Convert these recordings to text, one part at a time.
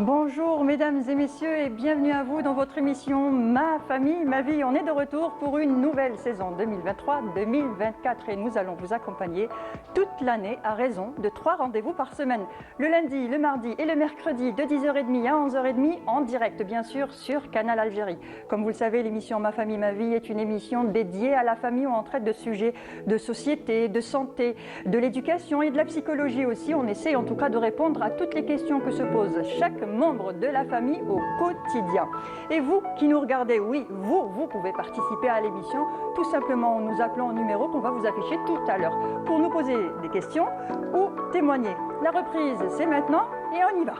Bonjour mesdames et messieurs et bienvenue à vous dans votre émission Ma famille, ma vie. On est de retour pour une nouvelle saison 2023-2024 et nous allons vous accompagner toute l'année à raison de 3 rendez-vous par semaine. Le lundi, le mardi et le mercredi de 10h30 à 11h30 en direct bien sûr sur Canal Algérie. Comme vous le savez, l'émission Ma famille, ma vie est une émission dédiée à la famille où on traite de sujets de société, de santé, de l'éducation et de la psychologie aussi. On essaie en tout cas de répondre à toutes les questions que se pose chaque membre de la famille au quotidien. Et vous qui nous regardez, oui, vous pouvez participer à l'émission tout simplement en nous appelant au numéro qu'on va vous afficher tout à l'heure pour nous poser des questions ou témoigner. La reprise, c'est maintenant et on y va.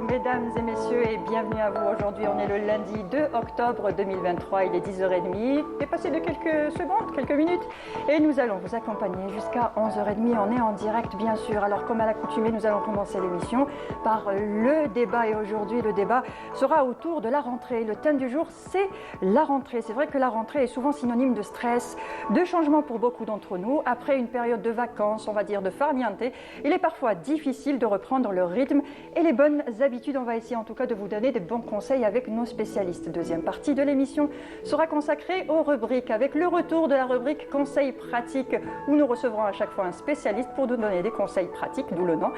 Mesdames et messieurs et bienvenue à vous. Aujourd'hui on est le lundi 2 octobre 2023, il est 10h30, dépassé de quelques secondes, quelques minutes et nous allons vous accompagner jusqu'à 11h30. On est en direct bien sûr. Alors comme à l'accoutumée, nous allons commencer l'émission par le débat et aujourd'hui le débat sera autour de la rentrée. Le thème du jour c'est la rentrée. C'est vrai que la rentrée est souvent synonyme de stress, de changement pour beaucoup d'entre nous. Après une période de vacances, on va dire de farniente, il est parfois difficile de reprendre le rythme et les bonnes habitudes. On va essayer en tout cas de vous donner des bons conseils avec nos spécialistes. Deuxième partie de l'émission sera consacrée aux rubriques avec le retour de la rubrique conseils pratiques où nous recevrons à chaque fois un spécialiste pour nous donner des conseils pratiques, d'où le nom,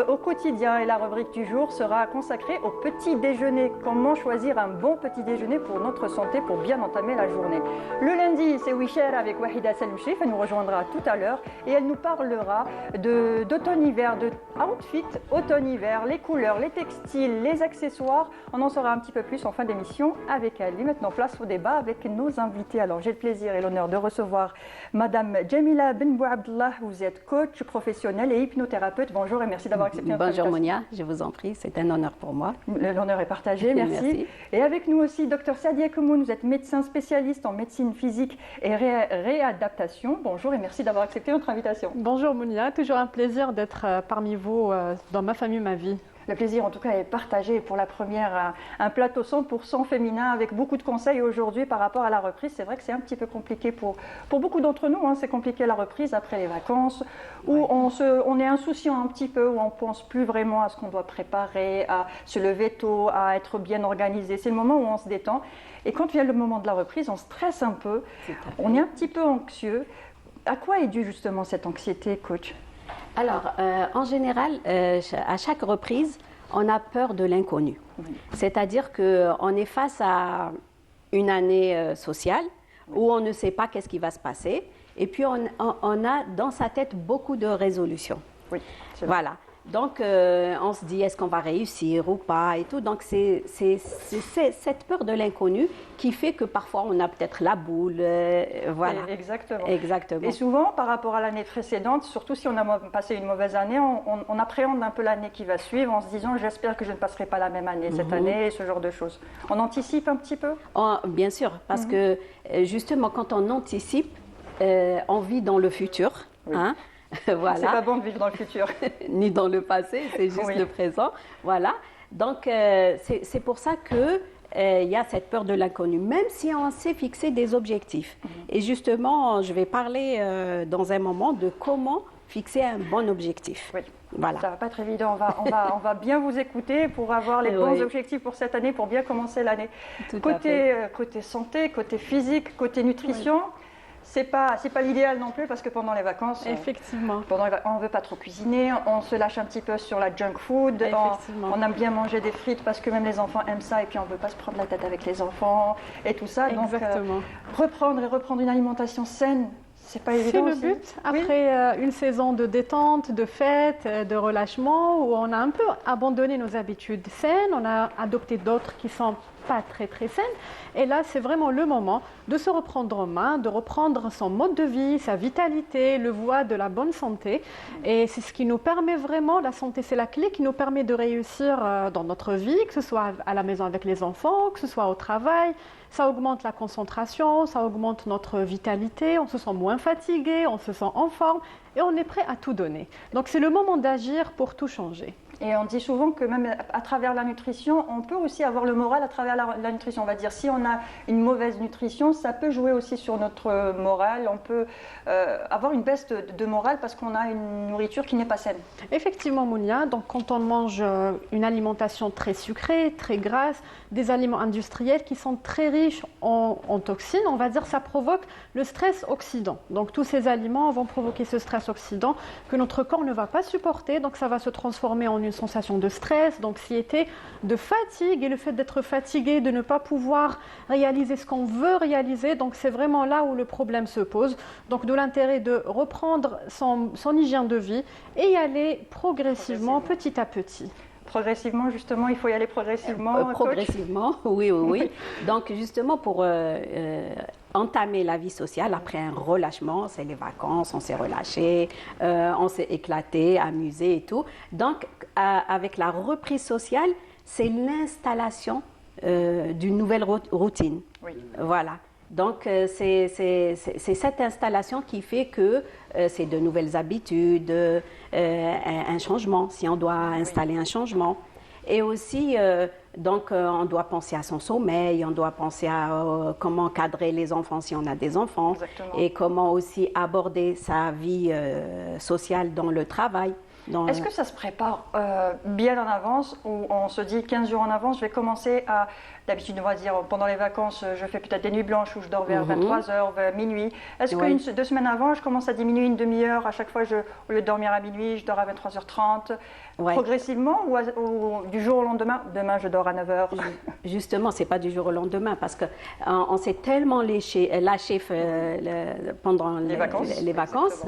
au quotidien. Et la rubrique du jour sera consacrée au petit déjeuner. Comment choisir un bon petit déjeuner pour notre santé, pour bien entamer la journée. Le lundi, c'est Wisher avec Wahida Salimchif. Elle nous rejoindra tout à l'heure et elle nous parlera d'automne-hiver, de outfit automne-hiver, les couleurs, les textiles, les accessoires. On en saura un petit peu plus en fin d'émission avec elle. Et maintenant, place au débat avec nos invités. Alors, j'ai le plaisir et l'honneur de recevoir Madame Jamila Benbouabdallah. Vous êtes coach professionnel et hypnothérapeute. Bonjour et merci d'avoir accepté notre invitation. Bonjour Monia, je vous en prie, c'est un honneur pour moi. L'honneur est partagé, merci. Merci. Et avec nous aussi, Dr Sadia Koumoun, vous êtes médecin spécialiste en médecine physique et réadaptation. Bonjour et merci d'avoir accepté notre invitation. Bonjour Monia, toujours un plaisir d'être parmi vous dans Ma famille, ma vie. Le plaisir en tout cas est partagé pour la première, un plateau 100% féminin avec beaucoup de conseils aujourd'hui par rapport à la reprise. C'est vrai que c'est un petit peu compliqué pour beaucoup d'entre nous, hein. C'est compliqué la reprise après les vacances où on est insouciant un petit peu, où on ne pense plus vraiment à ce qu'on doit préparer, à se lever tôt, à être bien organisé. C'est le moment où on se détend et quand vient le moment de la reprise, on stresse un peu, on est un petit peu anxieux. À quoi est due justement cette anxiété, coach ? Alors, en général, à chaque reprise, on a peur de l'inconnu. Oui. C'est-à-dire qu'on est face à une année sociale où on ne sait pas qu'est-ce qui va se passer. Et puis, on a dans sa tête beaucoup de résolutions. Oui, voilà. Donc, on se dit, est-ce qu'on va réussir ou pas et tout. Donc, c'est cette peur de l'inconnu qui fait que parfois, on a peut-être la boule. Voilà. Exactement. Exactement. Et souvent, par rapport à l'année précédente, surtout si on a passé une mauvaise année, on appréhende un peu l'année qui va suivre en se disant, j'espère que je ne passerai pas la même année cette année, ce genre de choses. On anticipe un petit peu ? Bien sûr, parce que justement, quand on anticipe, on vit dans le futur. Oui. Hein. Voilà. C'est pas bon de vivre dans le futur. Ni dans le passé, c'est juste le présent. Voilà. Donc, c'est pour ça que il y a cette peur de l'inconnu, même si on sait fixer des objectifs. Et justement, je vais parler dans un moment de comment fixer un bon objectif. Oui. Voilà. Ça va pas être évident. On va bien vous écouter pour avoir les bons objectifs pour cette année, pour bien commencer l'année. Côté santé, côté physique, côté nutrition. Oui. C'est pas l'idéal non plus parce que pendant les vacances, effectivement, on veut pas trop cuisiner, on se lâche un petit peu sur la junk food, on aime bien manger des frites parce que même les enfants aiment ça et puis on veut pas se prendre la tête avec les enfants et tout ça. Exactement. Donc reprendre une alimentation saine, c'est pas évident. C'est le but. Après une saison de détente, de fête, de relâchement où on a un peu abandonné nos habitudes saines, on a adopté d'autres qui sont pas très très saine. Et là, c'est vraiment le moment de se reprendre en main, de reprendre son mode de vie, sa vitalité, le voie de la bonne santé. Et c'est ce qui nous permet vraiment, la santé, c'est la clé qui nous permet de réussir dans notre vie, que ce soit à la maison avec les enfants, que ce soit au travail. Ça augmente la concentration, ça augmente notre vitalité, on se sent moins fatigué, on se sent en forme et on est prêt à tout donner. Donc c'est le moment d'agir pour tout changer. Et on dit souvent que même à travers la nutrition, on peut aussi avoir le moral à travers la nutrition. On va dire, si on a une mauvaise nutrition, ça peut jouer aussi sur notre moral. On peut avoir une baisse de morale parce qu'on a une nourriture qui n'est pas saine. Effectivement, Mounia, donc quand on mange une alimentation très sucrée, très grasse, des aliments industriels qui sont très riches en toxines, on va dire ça provoque le stress oxydant. Donc tous ces aliments vont provoquer ce stress oxydant que notre corps ne va pas supporter, donc ça va se transformer en une sensation de stress, d'anxiété, de fatigue, et le fait d'être fatigué, de ne pas pouvoir réaliser ce qu'on veut réaliser, donc c'est vraiment là où le problème se pose. Donc de l'intérêt de reprendre son hygiène de vie et y aller progressivement, petit à petit. Progressivement, justement, il faut y aller progressivement. Progressivement, oui. Donc, justement, pour entamer la vie sociale, après un relâchement, c'est les vacances, on s'est relâché, on s'est éclaté, amusé et tout. Donc, avec la reprise sociale, c'est l'installation d'une nouvelle routine. Oui. Voilà. Donc, c'est cette installation qui fait que c'est de nouvelles habitudes, un changement, si on doit installer un changement. Et aussi, on doit penser à son sommeil, on doit penser à comment cadrer les enfants si on a des enfants. Exactement. Et comment aussi aborder sa vie sociale dans le travail. Est-ce que ça se prépare bien en avance ou on se dit 15 jours en avance, je vais commencer à... D'habitude, on va dire pendant les vacances, je fais peut-être des nuits blanches où je dors vers 23h, vers minuit. Est-ce que 2 semaines avant, je commence à diminuer une demi-heure à chaque fois, au lieu de dormir à minuit, je dors à 23h30 progressivement ou du jour au lendemain, demain je dors à 9h? Justement, ce n'est pas du jour au lendemain parce qu'on s'est tellement lâché pendant les vacances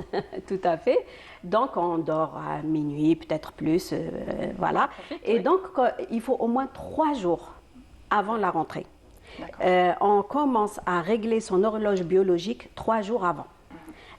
tout à fait. Donc, on dort à minuit, peut-être plus, voilà. Et donc, il faut au moins 3 jours avant la rentrée. On commence à régler son horloge biologique 3 jours avant.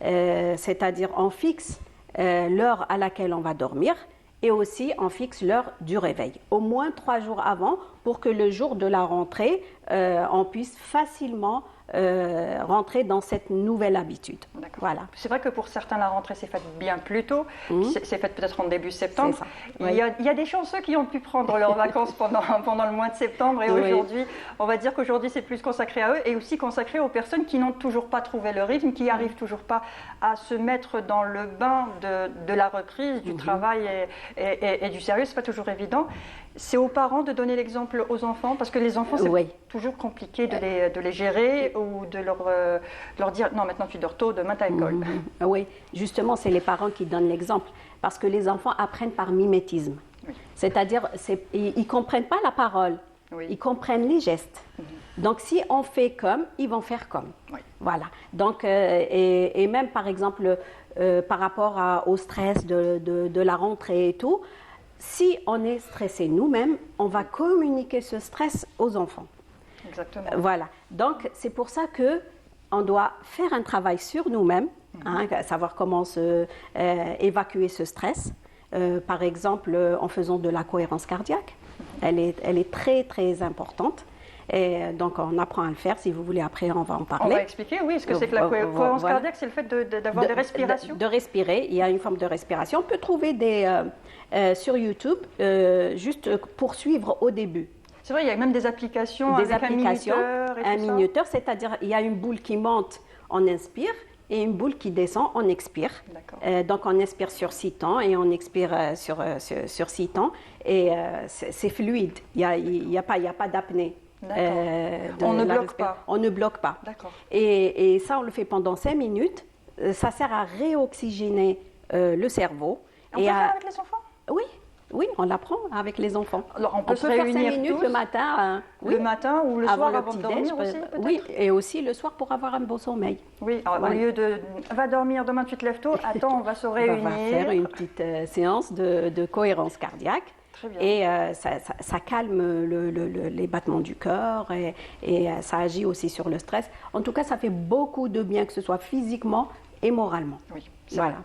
C'est-à-dire, on fixe l'heure à laquelle on va dormir et aussi on fixe l'heure du réveil. Au moins 3 jours avant pour que le jour de la rentrée, on puisse facilement rentrer dans cette nouvelle habitude. Voilà. C'est vrai que pour certains, la rentrée s'est faite bien plus tôt. C'est faite peut-être en début septembre. Oui. Il y a des chanceux qui ont pu prendre leurs vacances pendant le mois de septembre. Et aujourd'hui, on va dire qu'aujourd'hui, c'est plus consacré à eux et aussi consacré aux personnes qui n'ont toujours pas trouvé le rythme, qui n'arrivent toujours pas à se mettre dans le bain de la reprise, du travail et du sérieux. C'est pas toujours évident. C'est aux parents de donner l'exemple aux enfants, parce que les enfants, c'est toujours compliqué de les gérer ou de leur dire « Non, maintenant tu dors tôt, demain tu as l'école. » Oui, justement, c'est les parents qui donnent l'exemple, parce que les enfants apprennent par mimétisme. C'est-à-dire, ils ne comprennent pas la parole, ils comprennent les gestes. Donc, si on fait comme, ils vont faire comme. Voilà. Donc, et même, par exemple, par rapport au stress de la rentrée et tout, si on est stressé nous-mêmes, on va communiquer ce stress aux enfants. Exactement. Voilà. Donc, c'est pour ça qu'on doit faire un travail sur nous-mêmes, savoir comment évacuer ce stress. Par exemple, en faisant de la cohérence cardiaque. Elle est très, très importante. Et donc, on apprend à le faire. Si vous voulez, après, on va en parler. On va expliquer, ce que c'est que la cohérence cardiaque. C'est le fait d'avoir des respirations. De respirer. Il y a une forme de respiration. On peut trouver sur YouTube, juste pour suivre au début. C'est vrai, il y a même des applications avec un minuteur. Un minuteur, c'est-à-dire il y a une boule qui monte, on inspire, et une boule qui descend, on expire. Donc on inspire sur 6 temps et on expire sur 6 temps. Et c'est fluide, il n'y a pas d'apnée. On ne bloque pas. On ne bloque pas. Et ça, on le fait pendant 5 minutes. Ça sert à réoxygéner le cerveau. On peut faire avec les enfants? Oui, on l'apprend avec les enfants. Alors, on peut se faire 5 réunir minutes tous, le matin. le matin ou le soir avant de dormir aussi, peut-être? Oui, et aussi le soir pour avoir un bon sommeil. Oui, alors, au lieu de « va dormir, demain tu te lèves tôt », attends, on va se réunir. On va faire une petite séance de cohérence cardiaque. Très bien. Et ça calme les battements du cœur et ça agit aussi sur le stress. En tout cas, ça fait beaucoup de bien, que ce soit physiquement et moralement. Oui, voilà.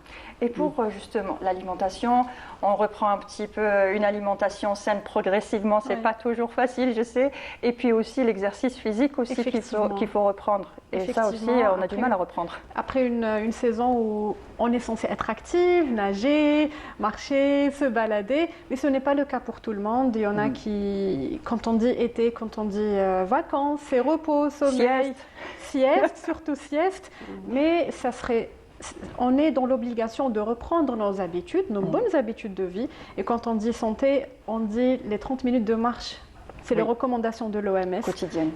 Et pour justement l'alimentation, on reprend un petit peu une alimentation saine progressivement, c'est pas toujours facile, je sais. Et puis aussi l'exercice physique aussi qu'il faut reprendre. Et ça aussi, on a du mal à reprendre. Après une saison où on est censé être active, nager, marcher, se balader, mais ce n'est pas le cas pour tout le monde. Il y en a qui, quand on dit été, quand on dit vacances, c'est repos, sommeil, sieste, surtout sieste, mais ça serait... On est dans l'obligation de reprendre nos habitudes, nos bonnes habitudes de vie. Et quand on dit santé, on dit les 30 minutes de marche. C'est les recommandations de l'OMS.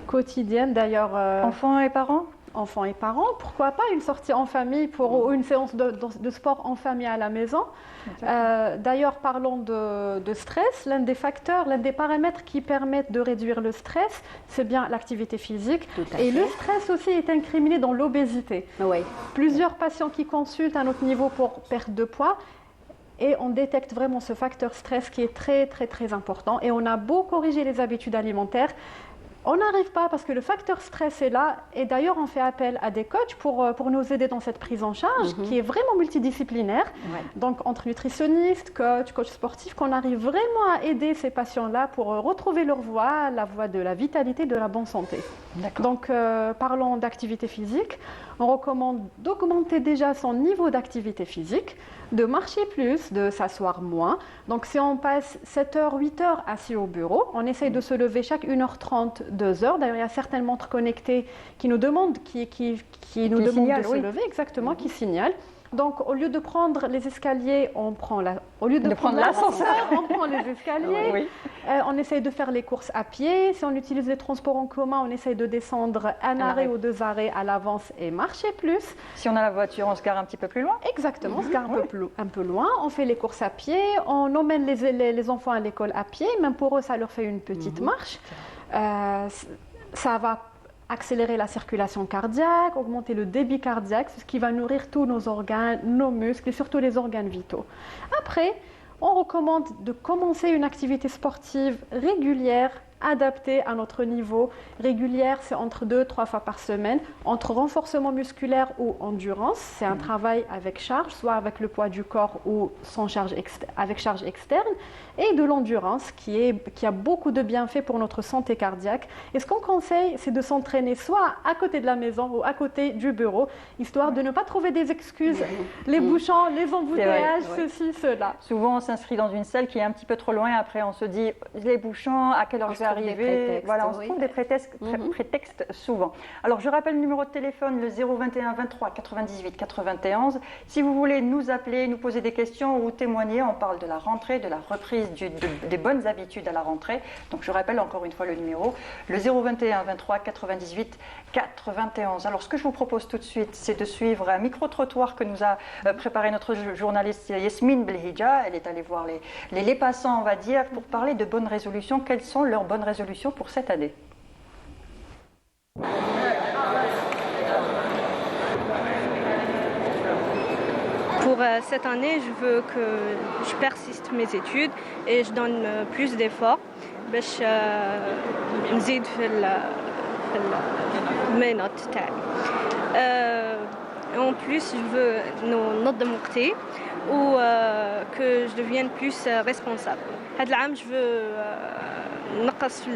Quotidienne, d'ailleurs. Enfants et parents ? Enfants et parents, pourquoi pas une sortie en famille ou une séance de sport en famille à la maison. D'ailleurs, parlons de stress. L'un des facteurs, l'un des paramètres qui permettent de réduire le stress, c'est bien l'activité physique. Et le stress aussi est incriminé dans l'obésité. Oui. Plusieurs patients qui consultent à notre niveau pour perte de poids, et on détecte vraiment ce facteur stress qui est très, très, très important. Et on a beau corriger les habitudes alimentaires, on n'arrive pas parce que le facteur stress est là. Et d'ailleurs, on fait appel à des coachs pour nous aider dans cette prise en charge qui est vraiment multidisciplinaire. Ouais. Donc, entre nutritionnistes, coach sportif, qu'on arrive vraiment à aider ces patients-là pour retrouver leur voie, la voie de la vitalité, de la bonne santé. Donc, parlons d'activité physique. On recommande d'augmenter déjà son niveau d'activité physique, de marcher plus, de s'asseoir moins. Donc, si on passe 7 heures, 8 heures assis au bureau, on essaye de se lever chaque 1h30, 2 heures. D'ailleurs, il y a certaines montres connectées qui nous demandent, qui nous demandent de se lever, exactement, qui signalent. Donc, au lieu de prendre les escaliers, on prend au lieu de prendre l'ascenseur, on prend les escaliers. Oui. On essaye de faire les courses à pied. Si on utilise les transports en commun, on essaye de descendre un arrêt ou 2 arrêts à l'avance et marcher plus. Si on a la voiture, on se gare un petit peu plus loin. Exactement, on se gare un peu loin. On fait les courses à pied. On emmène les enfants à l'école à pied. Même pour eux, ça leur fait une petite marche. Ça va accélérer la circulation cardiaque, augmenter le débit cardiaque, ce qui va nourrir tous nos organes, nos muscles et surtout les organes vitaux. Après, on recommande de commencer une activité sportive régulière, adaptée à notre niveau. Régulière, c'est entre 2-3 fois par semaine. Entre renforcement musculaire ou endurance, c'est un travail avec charge, soit avec le poids du corps ou sans charge avec charge externe. Et de l'endurance qui a beaucoup de bienfaits pour notre santé cardiaque. Et ce qu'on conseille, c'est de s'entraîner soit à côté de la maison ou à côté du bureau, histoire de ne pas trouver des excuses, les bouchons, les embouteillages, ceci, cela. Souvent, on s'inscrit dans une salle qui est un petit peu trop loin. Après, on se dit, les bouchons, à quelle heure je vais arriver? Voilà, on se trouve des prétextes souvent. Alors, je rappelle le numéro de téléphone, le 021 23 98 91. Si vous voulez nous appeler, nous poser des questions ou témoigner, on parle de la rentrée, de la reprise des bonnes habitudes à la rentrée. Donc je rappelle encore une fois le numéro, le 021 23 98 91. Alors ce que je vous propose tout de suite, c'est de suivre un micro-trottoir que nous a préparé notre journaliste Yasmine Belhidja. Elle est allée voir les passants, on va dire, pour parler de bonnes résolutions. Quelles sont leurs bonnes résolutions pour cette année? Pour cette année, je veux que je persiste mes études et je donne plus d'efforts باش نزيد في mes notes تاعي. En plus, je veux ننظم وقتي ou que je devienne plus responsable. هذا العام je veux نقص في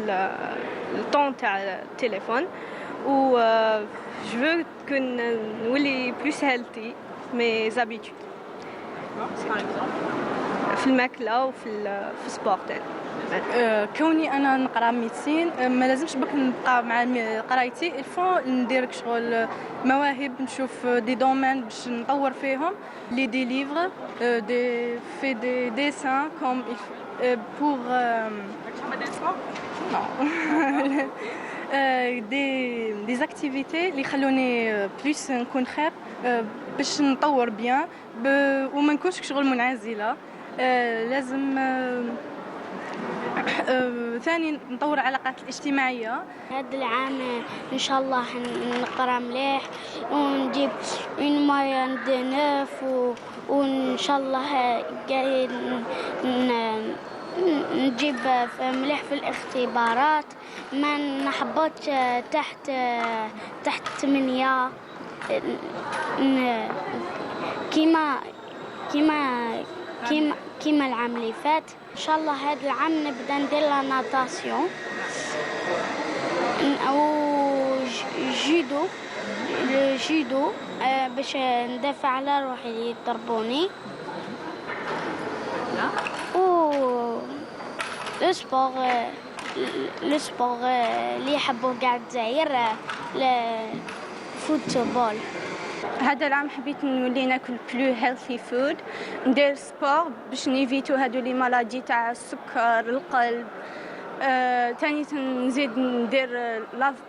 le temps تاع التليفون ou je veux que نولي plus healthy mes habitudes. في الماكله وفي السبور تاعي. كوني انا نقرا ميديسين ما لازمش بك نبقى مع قرايتي الفو ندير شغل مواهب نشوف دي دومين باش نطور فيهم لي دي ليفر دي في دي ديسان كوم بور دي اكتيفيتي اللي يخلوني بليس نكون خير باش نطور بيان وما نكونش شغل منعزله. لازم ثاني نطور العلاقات الاجتماعيه. هذا العام ان شاء الله نقرا مليح ونجيب اون مويان دو 9 وان شاء الله نجيب مليح في الاختبارات، ما نحبط تحت 8. كيما العام اللي فات. ان شاء الله هذا العام نبدا ندير لا ناتاسيون او جودو باش ندافع على روحي اللي يضربوني. و لو سبور اللي يحبوا كاع الجزائر الفوتبول. هذا العام حبيت نولي ناكل بلو هيلثي فود، ندير سبور باش نيفيتو هادو لي مالادي تاع السكر القلب. تاني نزيد ندير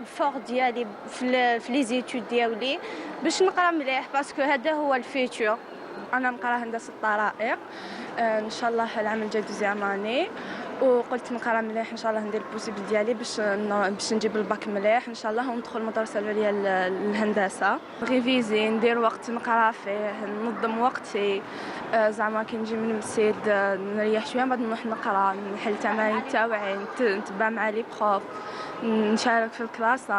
الفور ديالي في لي زيتود ديالي باش نقرا مليح باسكو هذا هو الفيتور. انا نقرا هندسه الطرائق ان شاء الله العام الجاي دوزيام اني، وقلت نقرا مليح ان شاء الله ندير البوسيبل ديالي باش نجيب الباك مليح ان شاء الله وندخل المدرسه العليا للهندسه. ريفيزي ندير وقت نقرا فيه، ننظم وقتي زعما كي نجي من المسجد نريح شويه بعد نروح نقرا، نحل تمارين تاوعي، نتبع مع لي بروف، نشارك في الكلاس.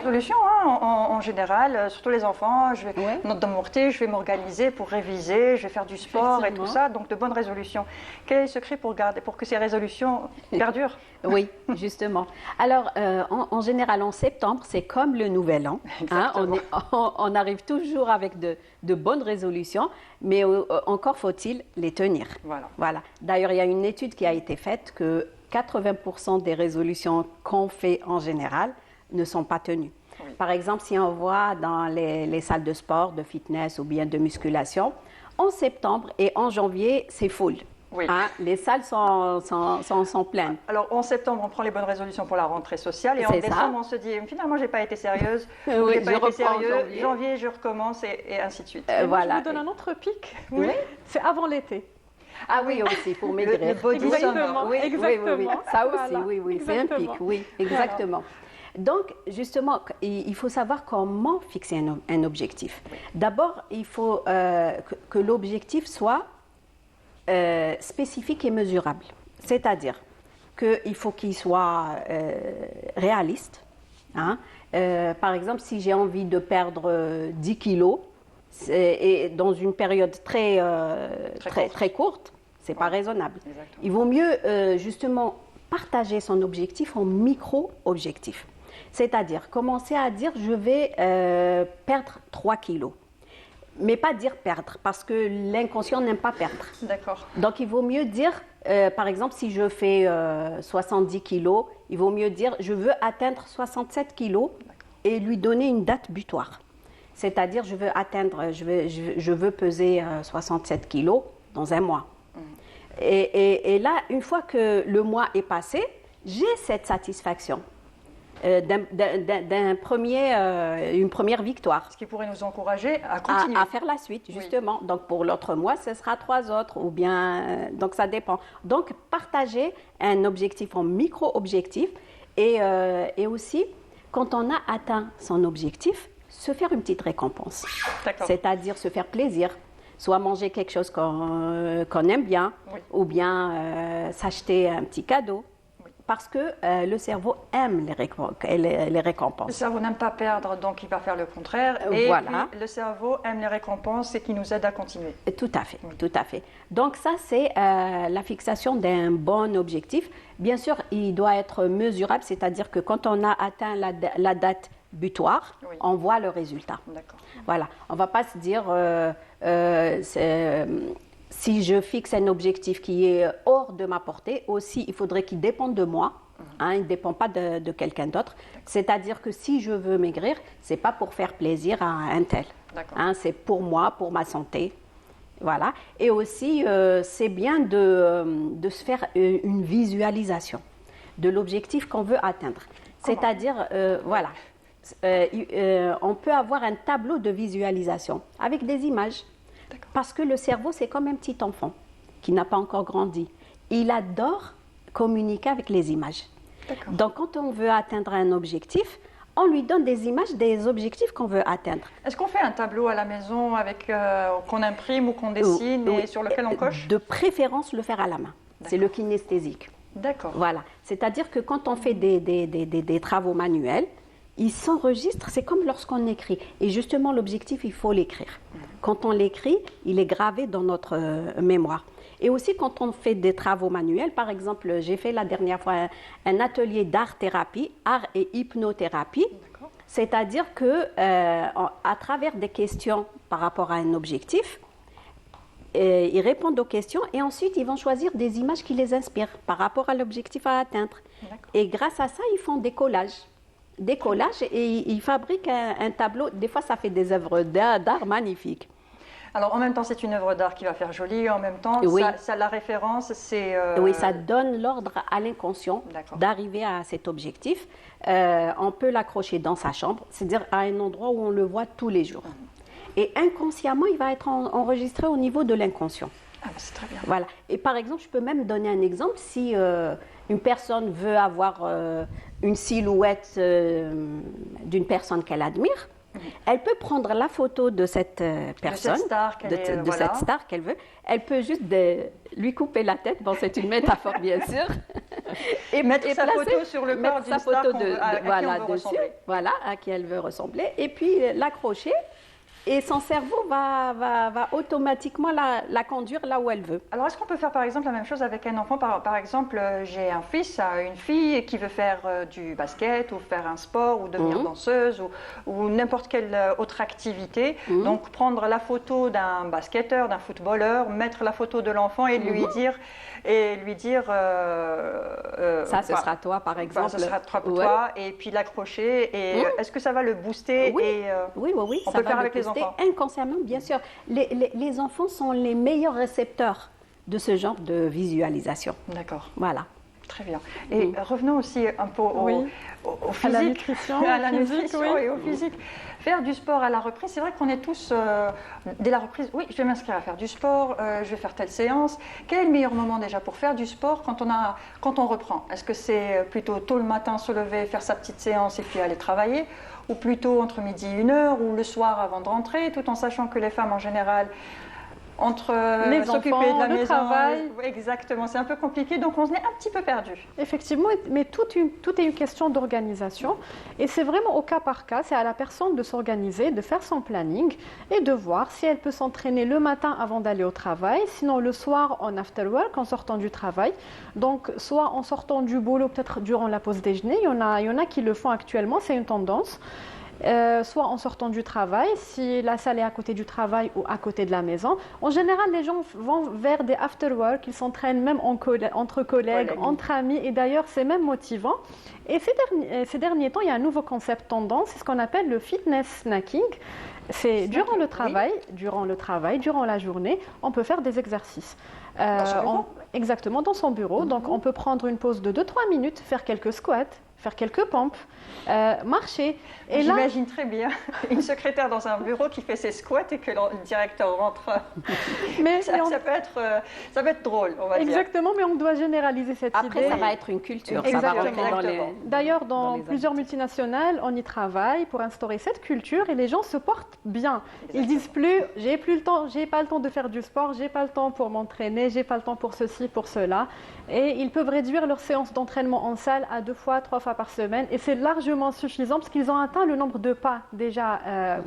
Solution en général, surtout les enfants, je vais m'organiser pour réviser, je vais faire du sport et tout ça, donc de bonnes résolutions. Quel est le secret pour que ces résolutions perdurent? Oui, justement. Alors, en général, en septembre, c'est comme le nouvel an. Hein, on arrive toujours avec de bonnes résolutions, mais encore faut-il les tenir. Voilà. D'ailleurs, il y a une étude qui a été faite que 80% des résolutions qu'on fait en général ne sont pas tenues. Oui. Par exemple, si on voit dans les salles de sport, de fitness ou bien de musculation, en septembre et en janvier, c'est full. Oui. Hein, les salles sont pleines. Alors, en septembre, on prend les bonnes résolutions pour la rentrée sociale et en décembre, on se dit finalement, j'ai pas été sérieuse, oui, j'ai pas été sérieux, janvier, je recommence et ainsi de suite. Voilà. Je vous donne un autre pic. Oui. C'est avant l'été. Ah oui, aussi, pour maigrir. Le body summer. Oui, exactement. Oui. Ça aussi, oui, c'est un pic, oui, exactement. Donc, justement, il faut savoir comment fixer un objectif. D'abord, il faut que l'objectif soit spécifique et mesurable. C'est-à-dire qu'il faut qu'il soit réaliste. Hein. Par exemple, si j'ai envie de perdre 10 kilos et dans une période très courte, ce n'est pas raisonnable. Exactement. Il vaut mieux justement partager son objectif en micro-objectifs. C'est-à-dire commencer à dire je vais perdre 3 kilos. Mais pas dire perdre, parce que l'inconscient n'aime pas perdre. D'accord. Donc il vaut mieux dire, par exemple, si je fais 70 kilos, il vaut mieux dire je veux atteindre 67 kilos et lui donner une date butoir. C'est-à-dire je veux peser 67 kilos dans un mois. Et là, une fois que le mois est passé, j'ai cette satisfaction. Une première victoire. Ce qui pourrait nous encourager à continuer. À faire la suite, justement. Oui. Donc, pour l'autre mois, ce sera 3 autres, ou bien... donc, ça dépend. Donc, partager un objectif en micro-objectif et aussi, quand on a atteint son objectif, se faire une petite récompense. C'est-à-dire se faire plaisir. Soit manger quelque chose qu'on aime bien, oui. Ou bien s'acheter un petit cadeau. Parce que le cerveau aime les récompenses. Le cerveau n'aime pas perdre, donc il va faire le contraire. Et voilà. Puis, le cerveau aime les récompenses et qui nous aide à continuer. Tout à fait, oui. Tout à fait. Donc ça, c'est la fixation d'un bon objectif. Bien sûr, il doit être mesurable, c'est-à-dire que quand on a atteint la date butoir, oui. On voit le résultat. D'accord. Voilà. On ne va pas se dire... si je fixe un objectif qui est hors de ma portée, aussi, il faudrait qu'il dépende de moi. Hein, il ne dépend pas de quelqu'un d'autre. C'est-à-dire que si je veux maigrir, ce n'est pas pour faire plaisir à un tel. Hein, c'est pour moi, pour ma santé. Voilà. Et aussi, c'est bien de se faire une visualisation de l'objectif qu'on veut atteindre. C'est-à-dire, voilà, on peut avoir un tableau de visualisation avec des images. Parce que le cerveau, c'est comme un petit enfant qui n'a pas encore grandi. Il adore communiquer avec les images. Donc, quand on veut atteindre un objectif, on lui donne des images des objectifs qu'on veut atteindre. Est-ce qu'on fait un tableau à la maison avec qu'on imprime ou qu'on dessine et sur lequel on coche? De préférence, le faire à la main. C'est le kinesthésique. D'accord. Voilà. C'est-à-dire que quand on fait des travaux manuels, il s'enregistre, c'est comme lorsqu'on écrit. Et justement, l'objectif, il faut l'écrire. Quand on l'écrit, il est gravé dans notre mémoire. Et aussi, quand on fait des travaux manuels, par exemple, j'ai fait la dernière fois un atelier d'art-thérapie, art et hypnothérapie. C'est-à-dire que à travers des questions par rapport à un objectif, ils répondent aux questions et ensuite, ils vont choisir des images qui les inspirent par rapport à l'objectif à atteindre. Et grâce à ça, ils font des collages. Et ils fabriquent un tableau. Des fois, ça fait des œuvres d'art magnifiques. Alors, en même temps, c'est une œuvre d'art qui va faire joli. En même temps, Oui. ça, la référence, c'est... Oui, ça donne l'ordre à l'inconscient d'arriver à cet objectif. On peut l'accrocher dans sa chambre, c'est-à-dire à un endroit où on le voit tous les jours. Et inconsciemment, il va être enregistré au niveau de l'inconscient. Ah, c'est très bien. Voilà. Et par exemple, je peux même donner un exemple. Si une personne veut avoir une silhouette d'une personne qu'elle admire, elle peut prendre la photo de cette personne, de cette star qu'elle veut. Elle peut juste lui couper la tête. Bon, c'est une métaphore, bien sûr. Et mettre sa photo sur le corps d'une star à qui elle veut ressembler. Et puis l'accrocher. Et son cerveau va automatiquement la conduire là où elle veut. Alors, est-ce qu'on peut faire par exemple la même chose avec un enfant? Par exemple, j'ai un fils, une fille qui veut faire du basket ou faire un sport ou devenir danseuse ou n'importe quelle autre activité. Donc, prendre la photo d'un basketteur, d'un footballeur, mettre la photo de l'enfant et lui dire... ça, ce sera toi, par exemple. Ça sera toi, et puis l'accrocher. Et est-ce que ça va le booster? Oui, on peut le faire avec les enfants. Inconsciemment, bien sûr. Les enfants sont les meilleurs récepteurs de ce genre de visualisation. D'accord. Voilà. Très bien. Et revenons aussi un peu au physique, à la nutrition et au physique. Faire du sport à la reprise, c'est vrai qu'on est tous, dès la reprise, oui, je vais m'inscrire à faire du sport, je vais faire telle séance. Quel est le meilleur moment déjà pour faire du sport quand on reprend? Est-ce que c'est plutôt tôt le matin, se lever, faire sa petite séance et puis aller travailler, ou plutôt entre midi et 1h, ou le soir avant de rentrer, tout en sachant que les femmes en général, entre s'occuper de la maison, travail. Exactement, c'est un peu compliqué, donc on est un petit peu perdu. Effectivement, mais tout est une question d'organisation et c'est vraiment au cas par cas, c'est à la personne de s'organiser, de faire son planning et de voir si elle peut s'entraîner le matin avant d'aller au travail, sinon le soir en after work, en sortant du travail, donc soit en sortant du boulot, peut-être durant la pause déjeuner, il y en a qui le font actuellement, c'est une tendance. Soit en sortant du travail, si la salle est à côté du travail ou à côté de la maison. En général, les gens vont vers des after-work, ils s'entraînent même entre collègues, entre amis, et d'ailleurs, c'est même motivant. Et ces derniers temps, il y a un nouveau concept tendance, c'est ce qu'on appelle le fitness snacking. C'est durant le travail, durant la journée, on peut faire des exercices. Exactement, dans son bureau. Donc, on peut prendre une pause de 2-3 minutes, faire quelques squats, faire quelques pompes, marcher. Et j'imagine très bien une secrétaire dans un bureau qui fait ses squats et que le directeur rentre. Mais ça peut être drôle, on va dire. Exactement, mais on doit généraliser cette idée. Après, ça va être une culture. D'ailleurs, dans plusieurs multinationales, on y travaille pour instaurer cette culture et les gens se portent bien. Ils disent plus, j'ai pas le temps de faire du sport, j'ai pas le temps pour m'entraîner, j'ai pas le temps pour ceci, pour cela. Et ils peuvent réduire leur séance d'entraînement en salle à 2 fois, 3 fois par semaine. Et c'est largement suffisant parce qu'ils ont atteint le nombre de pas déjà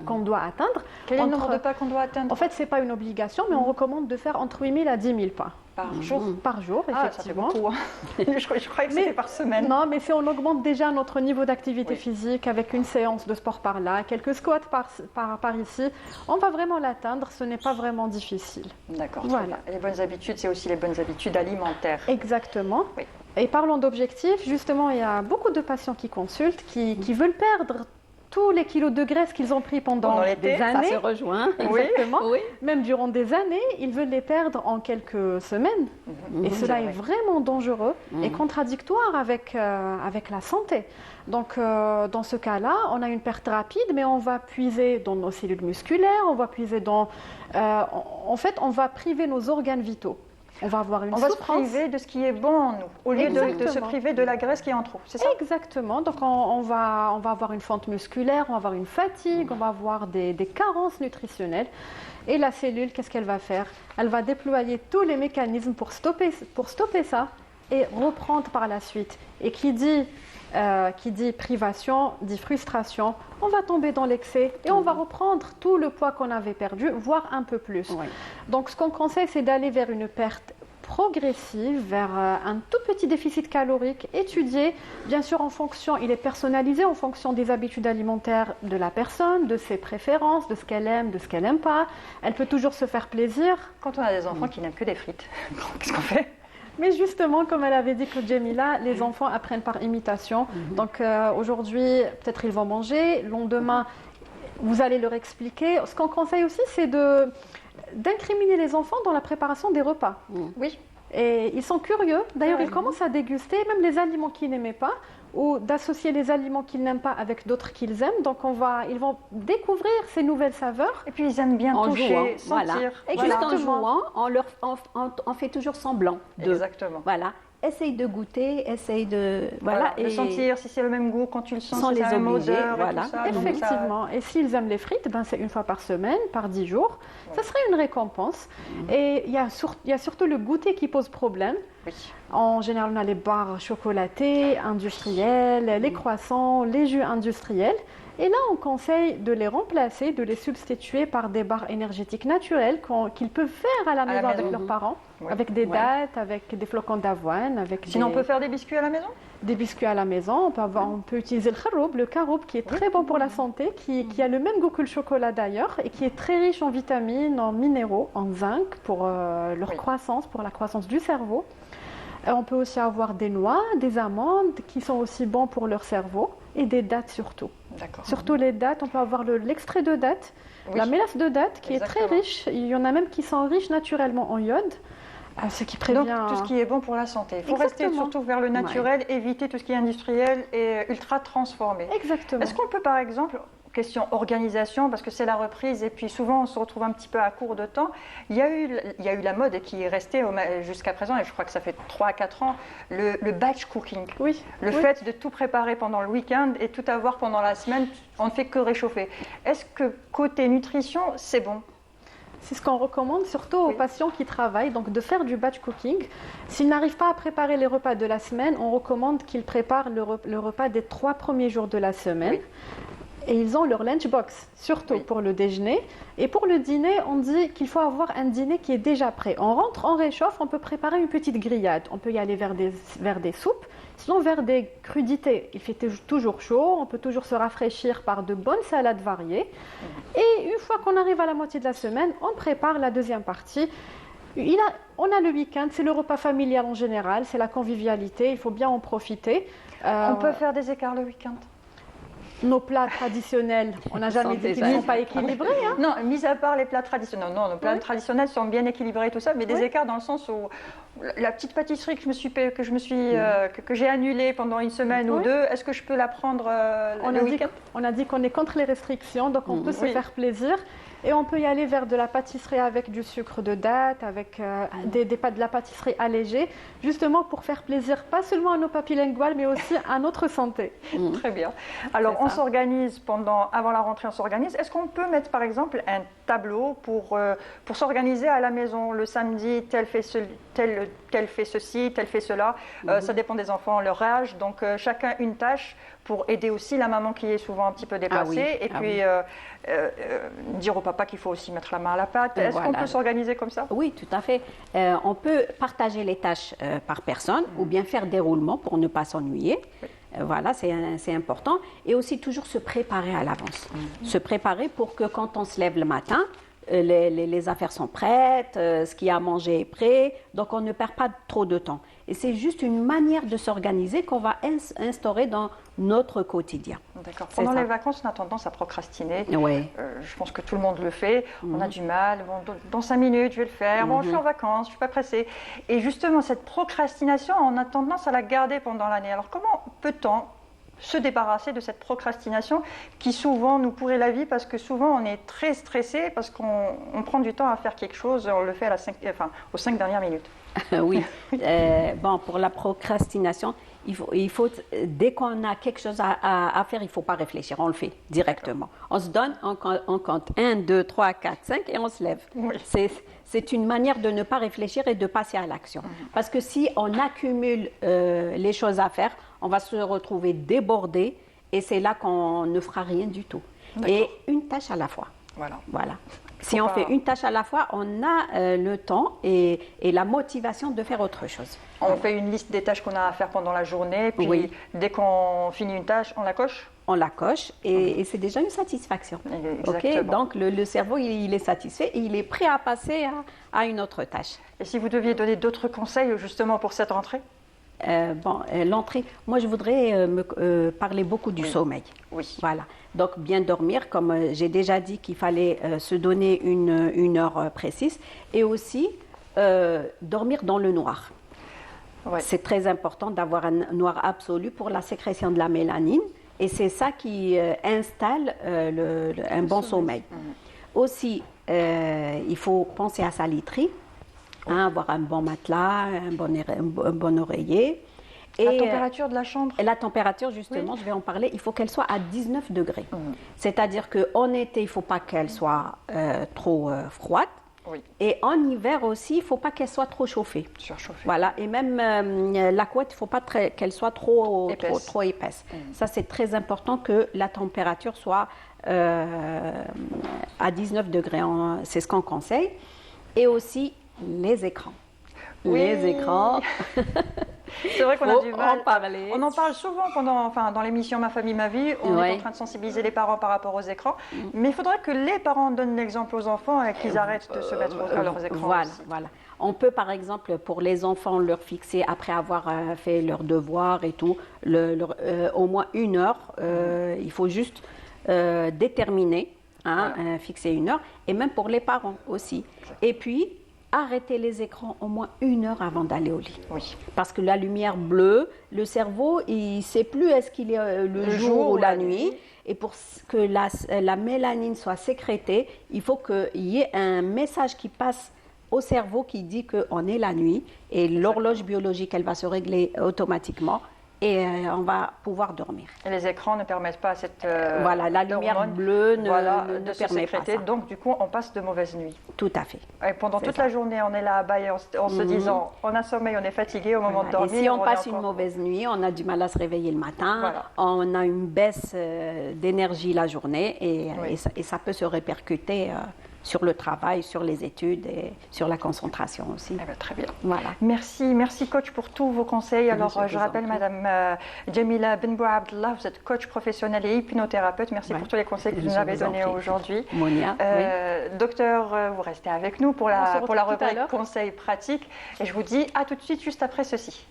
qu'on doit atteindre. Quel est le nombre de pas qu'on doit atteindre? En fait, ce n'est pas une obligation, mais on recommande de faire entre 8 000 à 10 000 pas. Par jour? Par jour, effectivement. Ça fait beaucoup, hein. je croyais que c'était par semaine. Non, mais si on augmente déjà notre niveau d'activité physique avec une séance de sport par là, quelques squats par ici, on va vraiment l'atteindre, ce n'est pas vraiment difficile. D'accord. Voilà. Les bonnes habitudes, c'est aussi les bonnes habitudes alimentaires. Exactement. Oui. Et parlons d'objectifs, justement, il y a beaucoup de patients qui consultent, qui veulent perdre tous les kilos de graisse qu'ils ont pris pendant des années. Ça se rejoint. Exactement. Oui. Même durant des années, ils veulent les perdre en quelques semaines. Et cela est vraiment dangereux et contradictoire avec la santé. Donc, dans ce cas-là, on a une perte rapide, mais on va puiser dans nos cellules musculaires, on va puiser dans... en fait, on va priver nos organes vitaux. On va avoir une On va se souffrance. priver de ce qui est bon en nous, au lieu de se Exactement. priver de la graisse qui est en trop, c'est ça? Exactement. Donc, on va avoir une fente musculaire, on va avoir une fatigue, on va avoir des carences nutritionnelles. Et la cellule, qu'est-ce qu'elle va faire? Elle va déployer tous les mécanismes pour stopper ça et reprendre par la suite. Et qui dit privation, dit frustration. On va tomber dans l'excès et on va reprendre tout le poids qu'on avait perdu, voire un peu plus. Oui. Donc, ce qu'on conseille, c'est d'aller vers une perte progressive, vers un tout petit déficit calorique étudié, bien sûr il est personnalisé en fonction des habitudes alimentaires de la personne, de ses préférences, de ce qu'elle aime, de ce qu'elle n'aime pas. Elle peut toujours se faire plaisir. Quand on a des enfants qui n'aiment que des frites, qu'est-ce qu'on fait? Mais justement, comme elle avait dit que Jamila, les enfants apprennent par imitation. Donc aujourd'hui, peut-être ils vont manger, le lendemain, vous allez leur expliquer. Ce qu'on conseille aussi, c'est d'incriminer les enfants dans la préparation des repas. Oui. Et ils sont curieux. D'ailleurs, Ouais. ils commencent à déguster même les aliments qu'ils n'aimaient pas ou d'associer les aliments qu'ils n'aiment pas avec d'autres qu'ils aiment. Donc, ils vont découvrir ces nouvelles saveurs. Et puis ils aiment bien En toucher, jouant, sentir. voilà. Et Voilà. juste en jouant, on fait toujours semblant de... Exactement. Voilà. Essaye de goûter, essaye de... Voilà. De sentir si c'est le même goût quand tu le sens, Sans si c'est les la même obliger, odeur et voilà. tout ça. Donc ça- Effectivement. Et s'ils aiment les frites, ben c'est une fois par semaine, par 10 jours. Ça serait une récompense. Et il y a surtout le goûter qui pose problème. Oui. En général, on a les barres chocolatées, industrielles, les croissants, les jus industriels. Et là, on conseille de les remplacer, de les substituer par des barres énergétiques naturelles qu'ils peuvent faire à la maison avec maison. leurs parents, Oui. avec des Ouais. dattes, avec des flocons d'avoine, avec Sinon, on des, peut faire des biscuits à la maison? des biscuits à la maison. On peut utiliser le caroub qui est très bon pour la santé, qui a le même goût que le chocolat d'ailleurs, et qui est très riche en vitamines, en minéraux, en zinc pour leur Oui. croissance, pour la croissance du cerveau. On peut aussi avoir des noix, des amandes qui sont aussi bons pour leur cerveau et des dattes surtout. D'accord. Surtout les dattes, on peut avoir l'extrait de dattes, Oui. la mélasse de dattes qui est très Exactement. riche. Il y en a même qui sont riches naturellement en iode, ce qui prévient... Donc tout ce qui est bon pour la santé. Il faut rester Exactement. surtout vers le naturel, éviter tout ce qui est industriel et ultra transformé. Exactement. Est-ce qu'on peut par exemple, question organisation, parce que c'est la reprise et puis souvent on se retrouve un petit peu à court de temps, il y a eu la mode qui est restée jusqu'à présent, et je crois que ça fait 3 à 4 ans, le batch cooking. Oui. Le oui. fait de tout préparer pendant le week-end et tout avoir pendant la semaine, on ne fait que réchauffer. Est-ce que côté nutrition, c'est bon? C'est ce qu'on recommande surtout aux Oui. patients qui travaillent, donc de faire du batch cooking. S'ils n'arrivent pas à préparer les repas de la semaine, on recommande qu'ils préparent le repas des 3 premiers jours de la semaine. Oui. Et ils ont leur lunchbox, surtout Oui. pour le déjeuner. Et pour le dîner, on dit qu'il faut avoir un dîner qui est déjà prêt. On rentre, on réchauffe, on peut préparer une petite grillade. On peut y aller vers des soupes, sinon vers des crudités. Il fait toujours chaud, on peut toujours se rafraîchir par de bonnes salades variées. Et une fois qu'on arrive à la moitié de la semaine, on prépare la deuxième partie. On a le week-end, c'est le repas familial en général, c'est la convivialité, il faut bien en profiter. On peut faire des écarts le week-end? Nos plats traditionnels, on n'a jamais dit qu'ils ne sont pas équilibrés. Hein. Non, mis à part les plats traditionnels. Non, nos plats traditionnels sont bien équilibrés et tout ça, mais des Oui. écarts dans le sens où la petite pâtisserie que j'ai annulée pendant une semaine ou Oui. deux, est-ce que je peux la prendre le week-end? On a dit qu'on est contre les restrictions, donc on peut se Oui. faire plaisir. Et on peut y aller vers de la pâtisserie avec du sucre de date, avec de la pâtisserie allégée, justement pour faire plaisir, pas seulement à nos papilles linguales, mais aussi à notre santé. Très bien. Alors, C'est on ça. s'organise avant la rentrée, on s'organise. Est-ce qu'on peut mettre, par exemple, un tableau pour s'organiser à la maison? Le samedi, tel fait ceci, tel fait cela. Ça dépend des enfants, leur âge. Donc, chacun une tâche pour aider aussi la maman qui est souvent un petit peu dépassée. oui. Et Ah puis, dire au papa qu'il faut aussi mettre la main à la pâte. Est-ce qu'on Voilà. peut s'organiser comme ça? Oui, tout à fait. On peut partager les tâches par personne ou bien faire des roulements pour ne pas s'ennuyer. Voilà, c'est important. Et aussi toujours se préparer à l'avance. Se préparer pour que quand on se lève le matin, les affaires sont prêtes, ce qu'il y a à manger est prêt, donc on ne perd pas trop de temps. Et c'est juste une manière de s'organiser qu'on va instaurer dans notre quotidien. D'accord. C'est Pendant ça. les vacances, on a tendance à procrastiner. Oui. Je pense que tout le monde le fait. On a du mal. Bon, dans 5 minutes, je vais le faire. Bon, je suis en vacances, je ne suis pas pressée. Et justement, cette procrastination, on a tendance à la garder pendant l'année. Alors, comment peut-on se débarrasser de cette procrastination qui souvent nous pourrit la vie parce que souvent on est très stressé parce qu'on prend du temps à faire quelque chose et on le fait aux 5 dernières minutes? Oui. Bon, pour la procrastination, dès qu'on a quelque chose à faire, il ne faut pas réfléchir, on le fait directement. On se donne, on compte 1, 2, 3, 4, 5 et on se lève. Oui. C'est une manière de ne pas réfléchir et de passer à l'action. Parce que si on accumule les choses à faire, on va se retrouver débordé et c'est là qu'on ne fera rien du tout. Et une tâche à la fois. Voilà. Si on fait une tâche à la fois, on a le temps et la motivation de faire autre chose. On fait une liste des tâches qu'on a à faire pendant la journée, puis dès qu'on finit une tâche, on la coche. On la coche et c'est déjà une satisfaction. Exactement. Donc le cerveau, il est satisfait et il est prêt à passer à une autre tâche. Et si vous deviez donner d'autres conseils justement pour cette rentrée? L'entrée, moi je voudrais parler beaucoup du sommeil. Oui. Voilà. Donc bien dormir, comme j'ai déjà dit qu'il fallait se donner une heure précise et aussi dormir dans le noir. Ouais. C'est très important d'avoir un noir absolu pour la sécrétion de la mélanine et c'est ça qui installe un bon sommeil. Aussi, il faut penser à sa literie. Avoir un bon matelas, un bon oreiller. Et la température de la chambre? Et la température, justement, je vais en parler, il faut qu'elle soit à 19 degrés. C'est-à-dire qu'en été, il ne faut pas qu'elle soit trop froide. Oui. Et en hiver aussi, il ne faut pas qu'elle soit trop chauffée. Surchauffée. Voilà. Et même la couette, il ne faut pas qu'elle soit trop épaisse. Ça, c'est très important que la température soit à 19 degrés. C'est ce qu'on conseille. Et aussi, les écrans. Oui. Les écrans. C'est vrai qu'on a du mal. En parler. On en parle souvent dans l'émission Ma famille, ma vie. On est en train de sensibiliser les parents par rapport aux écrans. Mais il faudrait que les parents donnent l'exemple aux enfants et qu'ils arrêtent de se mettre à leurs écrans. Voilà. On peut par exemple pour les enfants leur fixer après avoir fait leurs devoirs et tout, au moins 1 heure. Il faut juste déterminer, fixer 1 heure. Et même pour les parents aussi. Et puis arrêter les écrans au moins 1 heure avant d'aller au lit. Oui. Parce que la lumière bleue, le cerveau, il ne sait plus est-ce qu'il est le jour ou la nuit. Et pour que la mélanine soit sécrétée, il faut qu'il y ait un message qui passe au cerveau qui dit qu'on est la nuit. Et l'horloge biologique, elle va se régler automatiquement. Et on va pouvoir dormir. Et les écrans ne permettent pas à cette la lumière bleue ne se permet sécréter, pas ça. Donc du coup on passe de mauvaises nuits. Tout à fait. Et pendant toute la journée on est là à bailler en se disant on a sommeil, on est fatigué au moment de dormir. Et si on passe une mauvaise nuit, on a du mal à se réveiller le matin, on a une baisse d'énergie la journée et ça peut se répercuter sur le travail, sur les études et sur la concentration aussi. Très bien. Voilà. Merci coach pour tous vos conseils. Alors je rappelle Madame Jamila Benbou Abdallah, vous êtes coach professionnel et hypnothérapeute. Merci pour tous les conseils que vous nous avez donnés aujourd'hui. Monia. Docteur, vous restez avec nous pour la rubrique conseils pratiques et je vous dis à tout de suite juste après ceci.